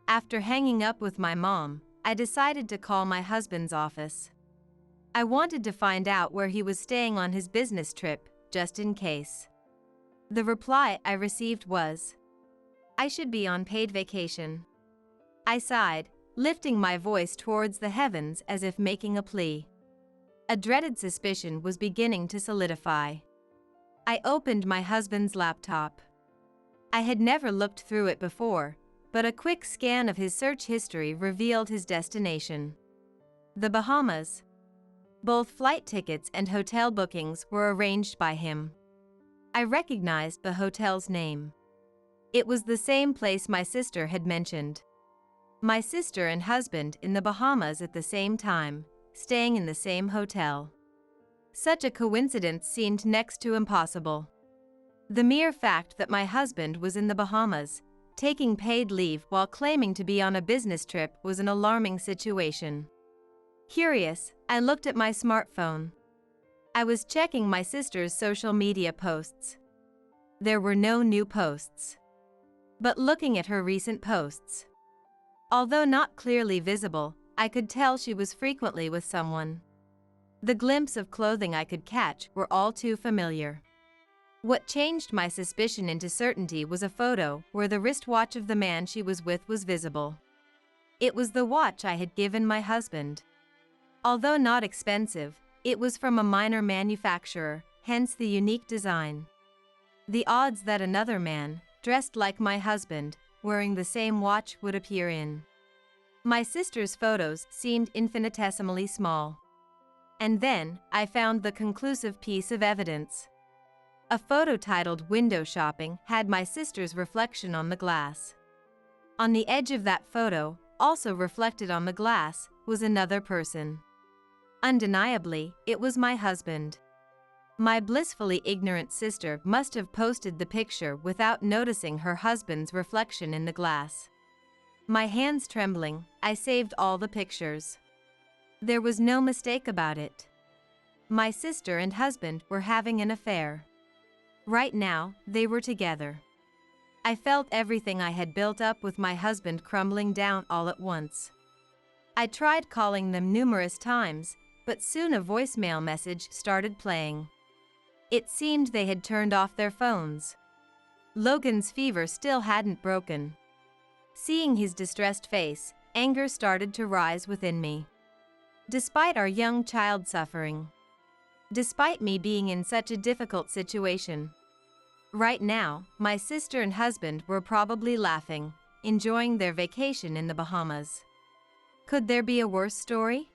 [SPEAKER 2] After hanging up with my mom, I decided to call my husband's office. I wanted to find out where he was staying on his business trip, just in case. The reply I received was, "I should be on paid vacation." I sighed, lifting my voice towards the heavens as if making a plea. A dreaded suspicion was beginning to solidify. I opened my husband's laptop. I had never looked through it before, but a quick scan of his search history revealed his destination: the Bahamas. Both flight tickets and hotel bookings were arranged by him. I recognized the hotel's name. It was the same place my sister had mentioned. My sister and husband in the Bahamas at the same time, staying in the same hotel. Such a coincidence seemed next to impossible. The mere fact that my husband was in the Bahamas, taking paid leave while claiming to be on a business trip, was an alarming situation. Curious, I looked at my smartphone. I was checking my sister's social media posts. There were no new posts. But looking at her recent posts, although not clearly visible, I could tell she was frequently with someone. The glimpse of clothing I could catch were all too familiar. What changed my suspicion into certainty was a photo where the wristwatch of the man she was with was visible. It was the watch I had given my husband. Although not expensive, it was from a minor manufacturer, hence the unique design. The odds that another man, dressed like my husband, wearing the same watch would appear in my sister's photos seemed infinitesimally small. And then, I found the conclusive piece of evidence. A photo titled "Window Shopping" had my sister's reflection on the glass. On the edge of that photo, also reflected on the glass, was another person. Undeniably, it was my husband. My blissfully ignorant sister must have posted the picture without noticing her husband's reflection in the glass. My hands trembling, I saved all the pictures. There was no mistake about it. My sister and husband were having an affair. Right now, they were together. I felt everything I had built up with my husband crumbling down all at once. I tried calling them numerous times, but soon a voicemail message started playing. It seemed they had turned off their phones. Logan's fever still hadn't broken. Seeing his distressed face, anger started to rise within me. Despite our young child suffering. Despite me being in such a difficult situation. Right now, my sister and husband were probably laughing, enjoying their vacation in the Bahamas. Could there be a worse story?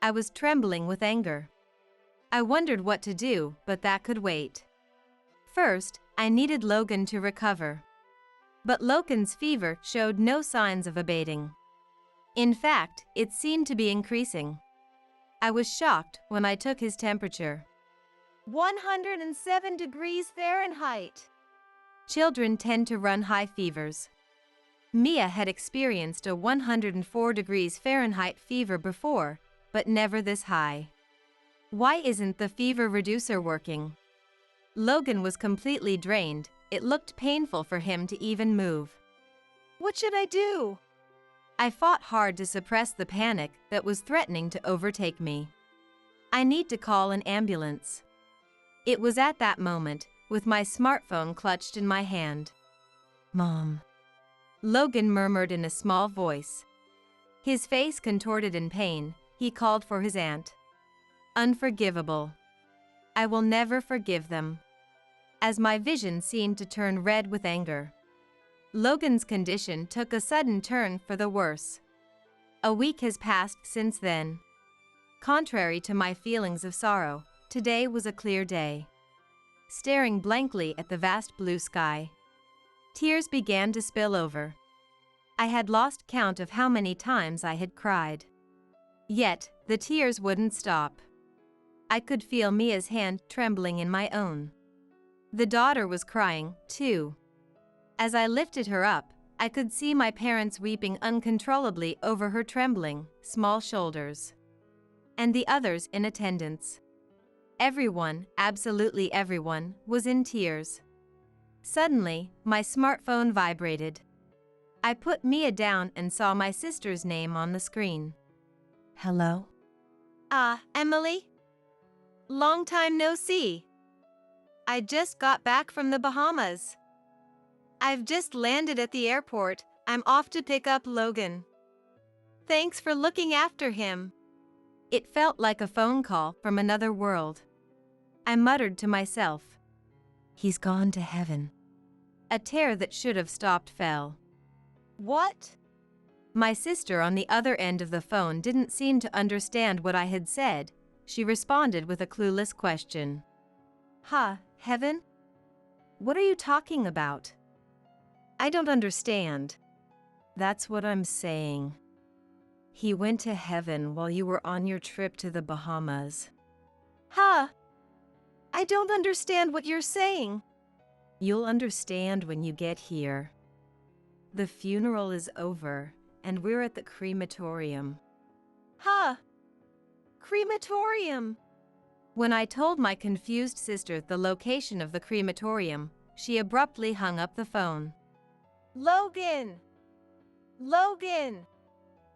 [SPEAKER 2] I was trembling with anger. I wondered what to do, but that could wait. First, I needed Logan to recover. But Logan's fever showed no signs of abating. In fact, it seemed to be increasing. I was shocked when I took his temperature.
[SPEAKER 3] 107 degrees Fahrenheit.
[SPEAKER 2] Children tend to run high fevers. Mia had experienced a 104 degrees Fahrenheit fever before, but never this high. Why isn't the fever reducer working? Logan was completely drained. It looked painful for him to even move.
[SPEAKER 3] What should I do?
[SPEAKER 2] I fought hard to suppress the panic that was threatening to overtake me. I need to call an ambulance. It was at that moment, with my smartphone clutched in my hand. "Mom," Logan murmured in a small voice. His face contorted in pain, he called for his aunt. Unforgivable. I will never forgive them. As my vision seemed to turn red with anger. Logan's condition took a sudden turn for the worse. A week has passed since then. Contrary to my feelings of sorrow, today was a clear day. Staring blankly at the vast blue sky, tears began to spill over. I had lost count of how many times I had cried. Yet, the tears wouldn't stop. I could feel Mia's hand trembling in my own. The daughter was crying, too. As I lifted her up, I could see my parents weeping uncontrollably over her trembling, small shoulders. And the others in attendance. Everyone, absolutely everyone, was in tears. Suddenly, my smartphone vibrated. I put Mia down and saw my sister's name on the screen. "Hello?"
[SPEAKER 3] Emily? Long time no see. I just got back from the Bahamas. I've just landed at the airport. I'm off to pick up Logan. Thanks for looking after him.
[SPEAKER 2] It felt like a phone call from another world. I muttered to myself, "He's gone to heaven." A tear that should have stopped fell.
[SPEAKER 3] What?
[SPEAKER 2] My sister on the other end of the phone didn't seem to understand what I had said. She responded with a clueless question. Heaven? What are you talking about? I don't understand. That's what I'm saying. He went to heaven while you were on your trip to the Bahamas.
[SPEAKER 3] I don't understand what you're saying.
[SPEAKER 2] You'll understand when you get here. The funeral is over, and we're at the crematorium.
[SPEAKER 3] Crematorium.
[SPEAKER 2] When I told my confused sister the location of the crematorium, she abruptly hung up the phone.
[SPEAKER 3] Logan! Logan!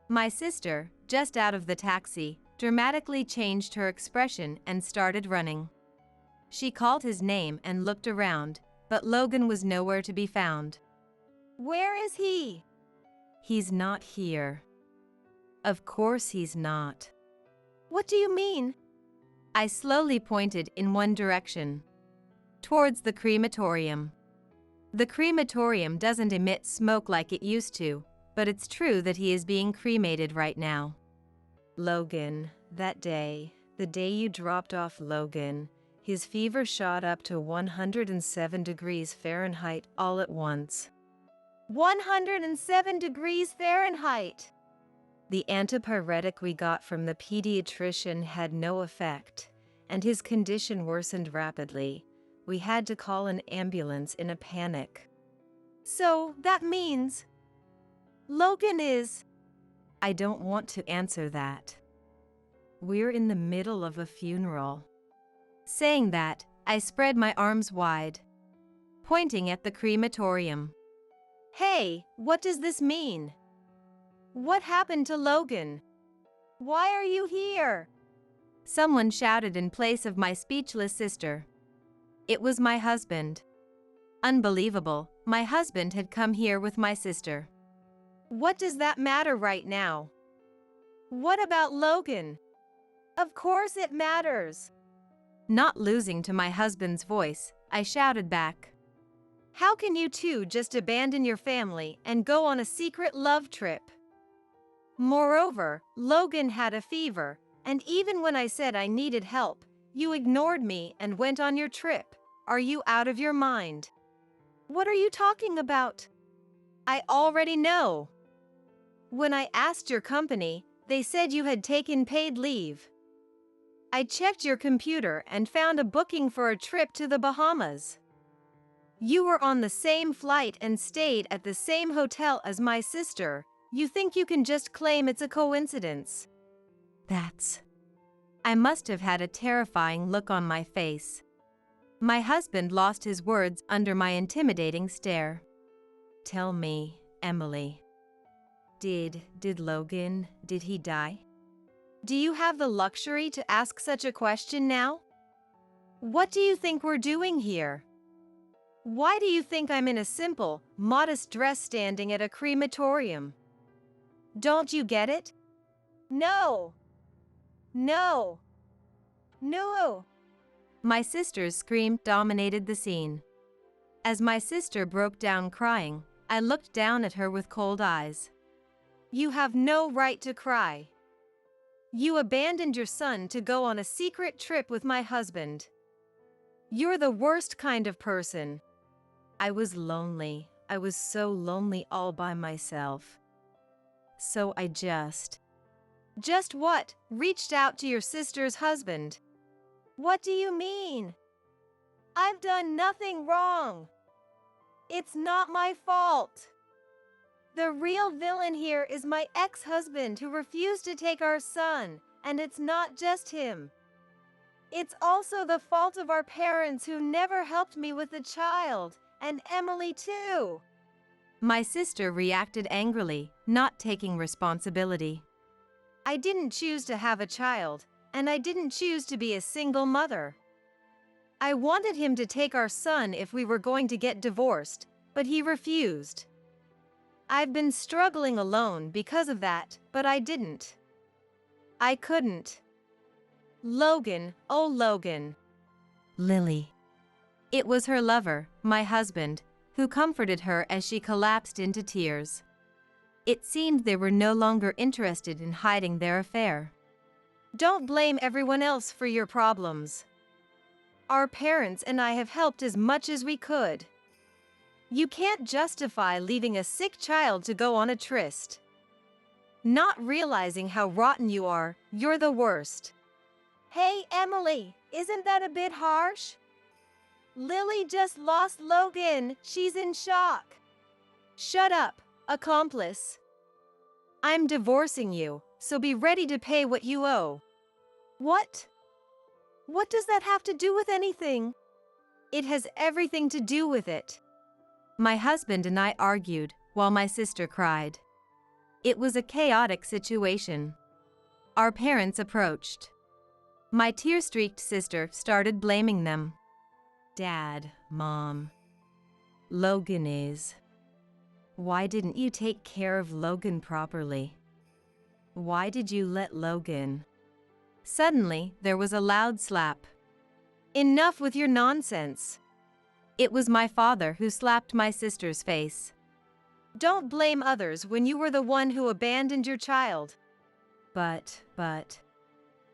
[SPEAKER 2] My sister, just out of the taxi, dramatically changed her expression and started running. She called his name and looked around, but Logan was nowhere to be found.
[SPEAKER 3] Where is he?
[SPEAKER 2] He's not here. Of course he's not.
[SPEAKER 3] What do you mean?
[SPEAKER 2] I slowly pointed in one direction. Towards the crematorium. The crematorium doesn't emit smoke like it used to, but it's true that he is being cremated right now. Logan, that day, the day you dropped off Logan, his fever shot up to 107 degrees Fahrenheit all at once.
[SPEAKER 3] 107 degrees Fahrenheit.
[SPEAKER 2] The antipyretic we got from the pediatrician had no effect, and his condition worsened rapidly. We had to call an ambulance in a panic.
[SPEAKER 3] So that means Logan is...
[SPEAKER 2] I don't want to answer that. We're in the middle of a funeral. Saying that, I spread my arms wide, pointing at the crematorium.
[SPEAKER 3] Hey, what does this mean? What happened to Logan? Why are you here?
[SPEAKER 2] Someone shouted in place of my speechless sister. It was my husband. Unbelievable, my husband had come here with my sister.
[SPEAKER 3] What does that matter right now? What about Logan? Of course it matters.
[SPEAKER 2] Not losing to my husband's voice, I shouted back.
[SPEAKER 3] How can you two just abandon your family and go on a secret love trip? Moreover, Logan had a fever, and even when I said I needed help, you ignored me and went on your trip. Are you out of your mind? What are you talking about? I already know. When I asked your company, they said you had taken paid leave. I checked your computer and found a booking for a trip to the Bahamas. You were on the same flight and stayed at the same hotel as my sister. You think you can just claim it's a coincidence?
[SPEAKER 2] I must have had a terrifying look on my face. My husband lost his words under my intimidating stare. Tell me, Emily. Did Logan, did he die?
[SPEAKER 3] Do you have the luxury to ask such a question now? What do you think we're doing here? Why do you think I'm in a simple, modest dress standing at a crematorium? Don't you get it? No! No! No!
[SPEAKER 2] My sister's scream dominated the scene. As my sister broke down crying, I looked down at her with cold eyes.
[SPEAKER 3] You have no right to cry. You abandoned your son to go on a secret trip with my husband. You're the worst kind of person.
[SPEAKER 2] I was lonely. I was so lonely all by myself. So I just
[SPEAKER 3] what? Reached out to your sister's husband. What do you mean? I've done nothing wrong. It's not my fault. The real villain here is my ex-husband who refused to take our son, and it's not just him. It's also the fault of our parents who never helped me with the child, and Emily too.
[SPEAKER 2] My sister reacted angrily, not taking responsibility.
[SPEAKER 3] I didn't choose to have a child, and I didn't choose to be a single mother. I wanted him to take our son if we were going to get divorced, but he refused. I've been struggling alone because of that, but I didn't. I couldn't. Logan, oh Logan.
[SPEAKER 2] Lily. It was her lover, my husband, who comforted her as she collapsed into tears. It seemed they were no longer interested in hiding their affair.
[SPEAKER 3] Don't blame everyone else for your problems. Our parents and I have helped as much as we could. You can't justify leaving a sick child to go on a tryst. Not realizing how rotten you are, you're the worst. Hey, Emily, isn't that a bit harsh? Lily just lost Logan. She's in shock. Shut up, accomplice. I'm divorcing you, so be ready to pay what you owe. What? What does that have to do with anything? It has everything to do with it.
[SPEAKER 2] My husband and I argued, while my sister cried. It was a chaotic situation. Our parents approached. My tear-streaked sister started blaming them. Dad, Mom. Logan is. Why didn't you take care of Logan properly? Why did you let Logan? Suddenly, there was a loud slap.
[SPEAKER 3] Enough with your nonsense.
[SPEAKER 2] It was my father who slapped my sister's face.
[SPEAKER 3] Don't blame others when you were the one who abandoned your child.
[SPEAKER 2] But.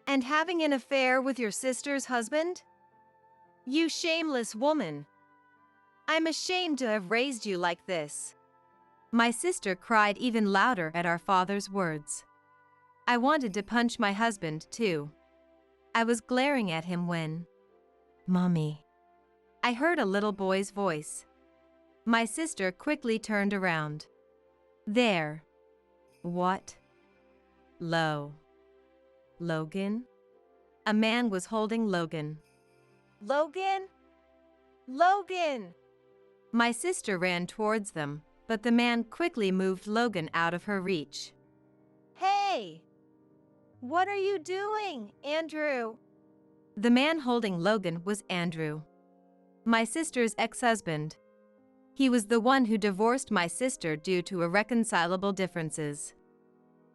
[SPEAKER 3] And having an affair with your sister's husband? You shameless woman. I'm ashamed to have raised you like this.
[SPEAKER 2] My sister cried even louder at our father's words. I wanted to punch my husband, too. I was glaring at him when... Mommy. I heard a little boy's voice. My sister quickly turned around. There. What? Logan? A man was holding Logan.
[SPEAKER 3] Logan? Logan!
[SPEAKER 2] My sister ran towards them, but the man quickly moved Logan out of her reach.
[SPEAKER 3] Hey! What are you doing, Andrew?
[SPEAKER 2] The man holding Logan was Andrew, my sister's ex-husband. He was the one who divorced my sister due to irreconcilable differences.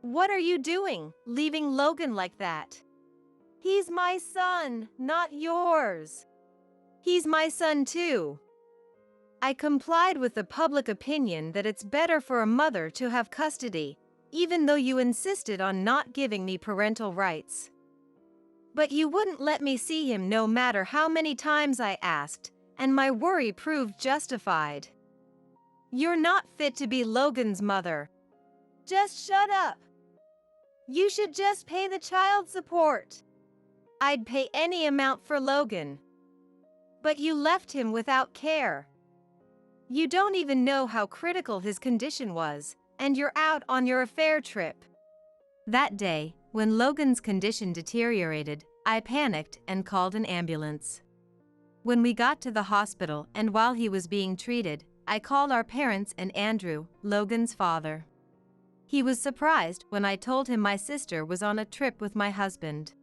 [SPEAKER 3] What are you doing, leaving Logan like that? He's my son, not yours. He's my son too. I complied with the public opinion that it's better for a mother to have custody, even though you insisted on not giving me parental rights. But you wouldn't let me see him no matter how many times I asked, and my worry proved justified. You're not fit to be Logan's mother. Just shut up. You should just pay the child support. I'd pay any amount for Logan. But you left him without care. You don't even know how critical his condition was, and you're out on your affair trip.
[SPEAKER 2] That day, when Logan's condition deteriorated, I panicked and called an ambulance. When we got to the hospital and while he was being treated, I called our parents and Andrew, Logan's father. He was surprised when I told him my sister was on a trip with my husband.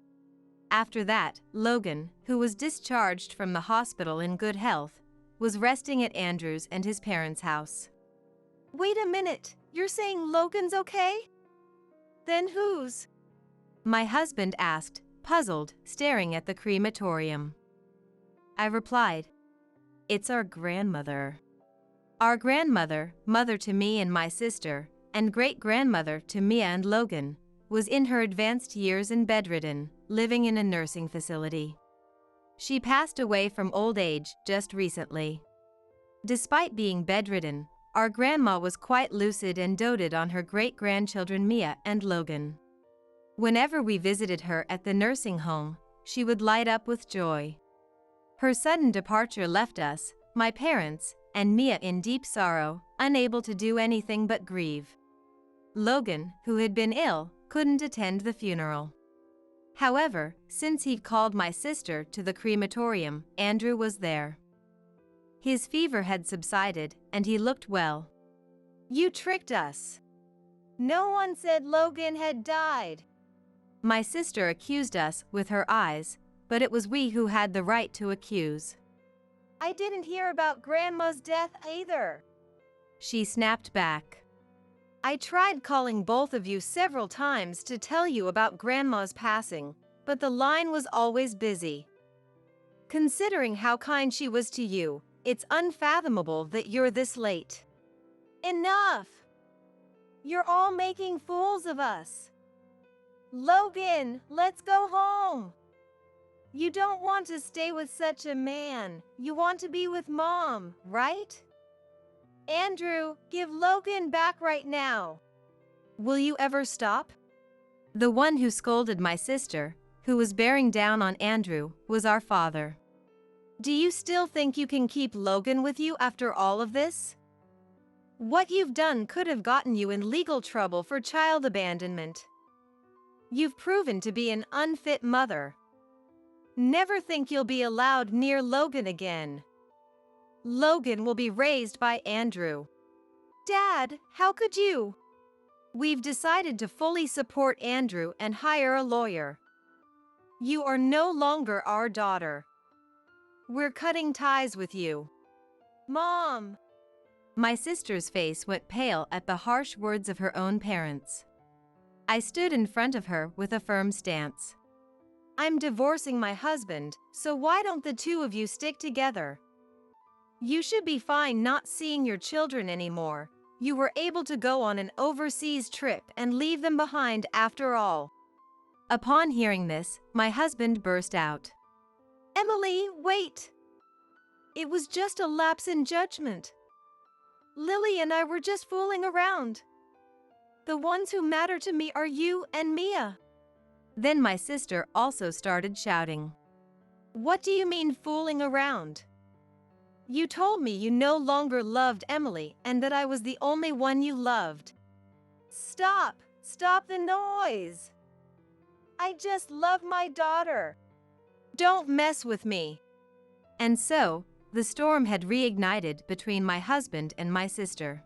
[SPEAKER 2] After that, Logan, who was discharged from the hospital in good health, was resting at Andrew's and his parents' house.
[SPEAKER 3] Wait a minute, you're saying Logan's okay? Then whose?
[SPEAKER 2] My husband asked, puzzled, staring at the crematorium. I replied, "It's our grandmother." Our grandmother, mother to me and my sister, and great-grandmother to Mia and Logan, was in her advanced years and bedridden, living in a nursing facility. She passed away from old age just recently. Despite being bedridden, our grandma was quite lucid and doted on her great-grandchildren Mia and Logan. Whenever we visited her at the nursing home, she would light up with joy. Her sudden departure left us, my parents, and Mia in deep sorrow, unable to do anything but grieve. Logan, who had been ill, couldn't attend the funeral. However, since he'd called my sister to the crematorium, Andrew was there. His fever had subsided, and he looked well.
[SPEAKER 3] You tricked us. No one said Logan had died.
[SPEAKER 2] My sister accused us with her eyes, but it was we who had the right to accuse.
[SPEAKER 3] I didn't hear about Grandma's death either.
[SPEAKER 2] She snapped back.
[SPEAKER 3] I tried calling both of you several times to tell you about Grandma's passing, but the line was always busy. Considering how kind she was to you, it's unfathomable that you're this late. Enough! You're all making fools of us. Logan, let's go home. You don't want to stay with such a man. You want to be with Mom, right? Andrew, give Logan back right now. Will you ever stop?
[SPEAKER 2] The one who scolded my sister, who was bearing down on Andrew, was our father.
[SPEAKER 3] Do you still think you can keep Logan with you after all of this? What you've done could have gotten you in legal trouble for child abandonment. You've proven to be an unfit mother. Never think you'll be allowed near Logan again. Logan will be raised by Andrew. Dad, how could you? We've decided to fully support Andrew and hire a lawyer. You are no longer our daughter. We're cutting ties with you. Mom!
[SPEAKER 2] My sister's face went pale at the harsh words of her own parents. I stood in front of her with a firm stance.
[SPEAKER 3] I'm divorcing my husband, so why don't the two of you stick together? You should be fine not seeing your children anymore. You were able to go on an overseas trip and leave them behind after all.
[SPEAKER 2] Upon hearing this, my husband burst out.
[SPEAKER 3] Emily, wait! It was just a lapse in judgment. Lily and I were just fooling around. The ones who matter to me are you and Mia.
[SPEAKER 2] Then my sister also started shouting.
[SPEAKER 3] What do you mean fooling around? You told me you no longer loved Emily and that I was the only one you loved. Stop! Stop the noise! I just love my daughter. Don't mess with me.
[SPEAKER 2] And so, the storm had reignited between my husband and my sister.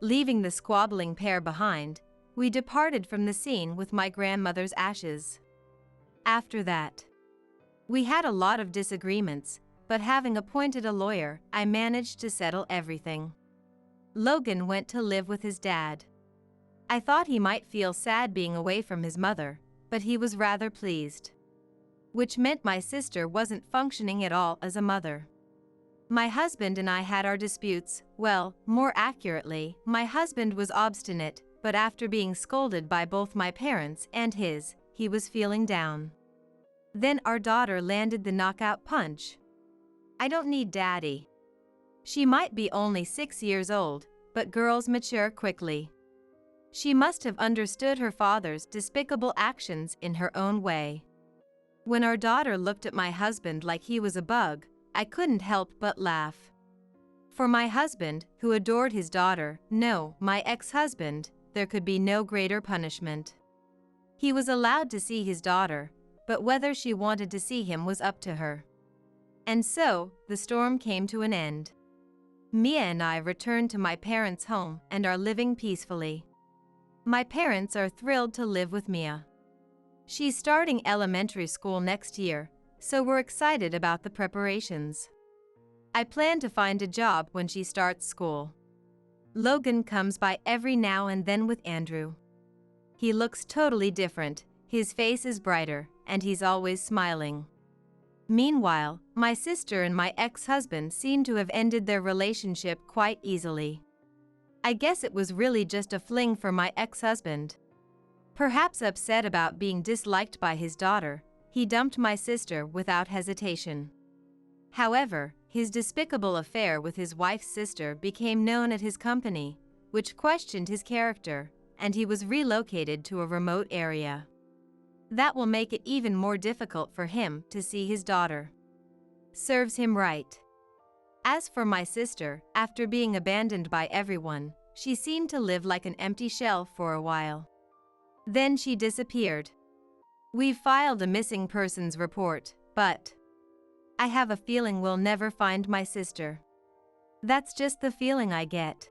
[SPEAKER 2] Leaving the squabbling pair behind, we departed from the scene with my grandmother's ashes. After that, we had a lot of disagreements, but having appointed a lawyer, I managed to settle everything. Logan went to live with his dad. I thought he might feel sad being away from his mother, but he was rather pleased. Which meant my sister wasn't functioning at all as a mother. My husband and I had our disputes. Well, more accurately, my husband was obstinate, but after being scolded by both my parents and his, he was feeling down. Then our daughter landed the knockout punch. I don't need daddy. She might be only 6 years old, but girls mature quickly. She must have understood her father's despicable actions in her own way. When our daughter looked at my husband like he was a bug, I couldn't help but laugh. For my husband, who adored his daughter, no, my ex-husband, there could be no greater punishment. He was allowed to see his daughter, but whether she wanted to see him was up to her. And so, the storm came to an end. Mia and I returned to my parents' home and are living peacefully. My parents are thrilled to live with Mia. She's starting elementary school next year, so we're excited about the preparations. I plan to find a job when she starts school. Logan comes by every now and then with Andrew. He looks totally different, his face is brighter, and he's always smiling. Meanwhile, my sister and my ex-husband seem to have ended their relationship quite easily. I guess it was really just a fling for my ex-husband. Perhaps upset about being disliked by his daughter, he dumped my sister without hesitation. However, his despicable affair with his wife's sister became known at his company, which questioned his character, and he was relocated to a remote area. That will make it even more difficult for him to see his daughter. Serves him right. As for my sister, after being abandoned by everyone, she seemed to live like an empty shell for a while. Then she disappeared. We've filed a missing persons report, but I have a feeling we'll never find my sister. That's just the feeling I get.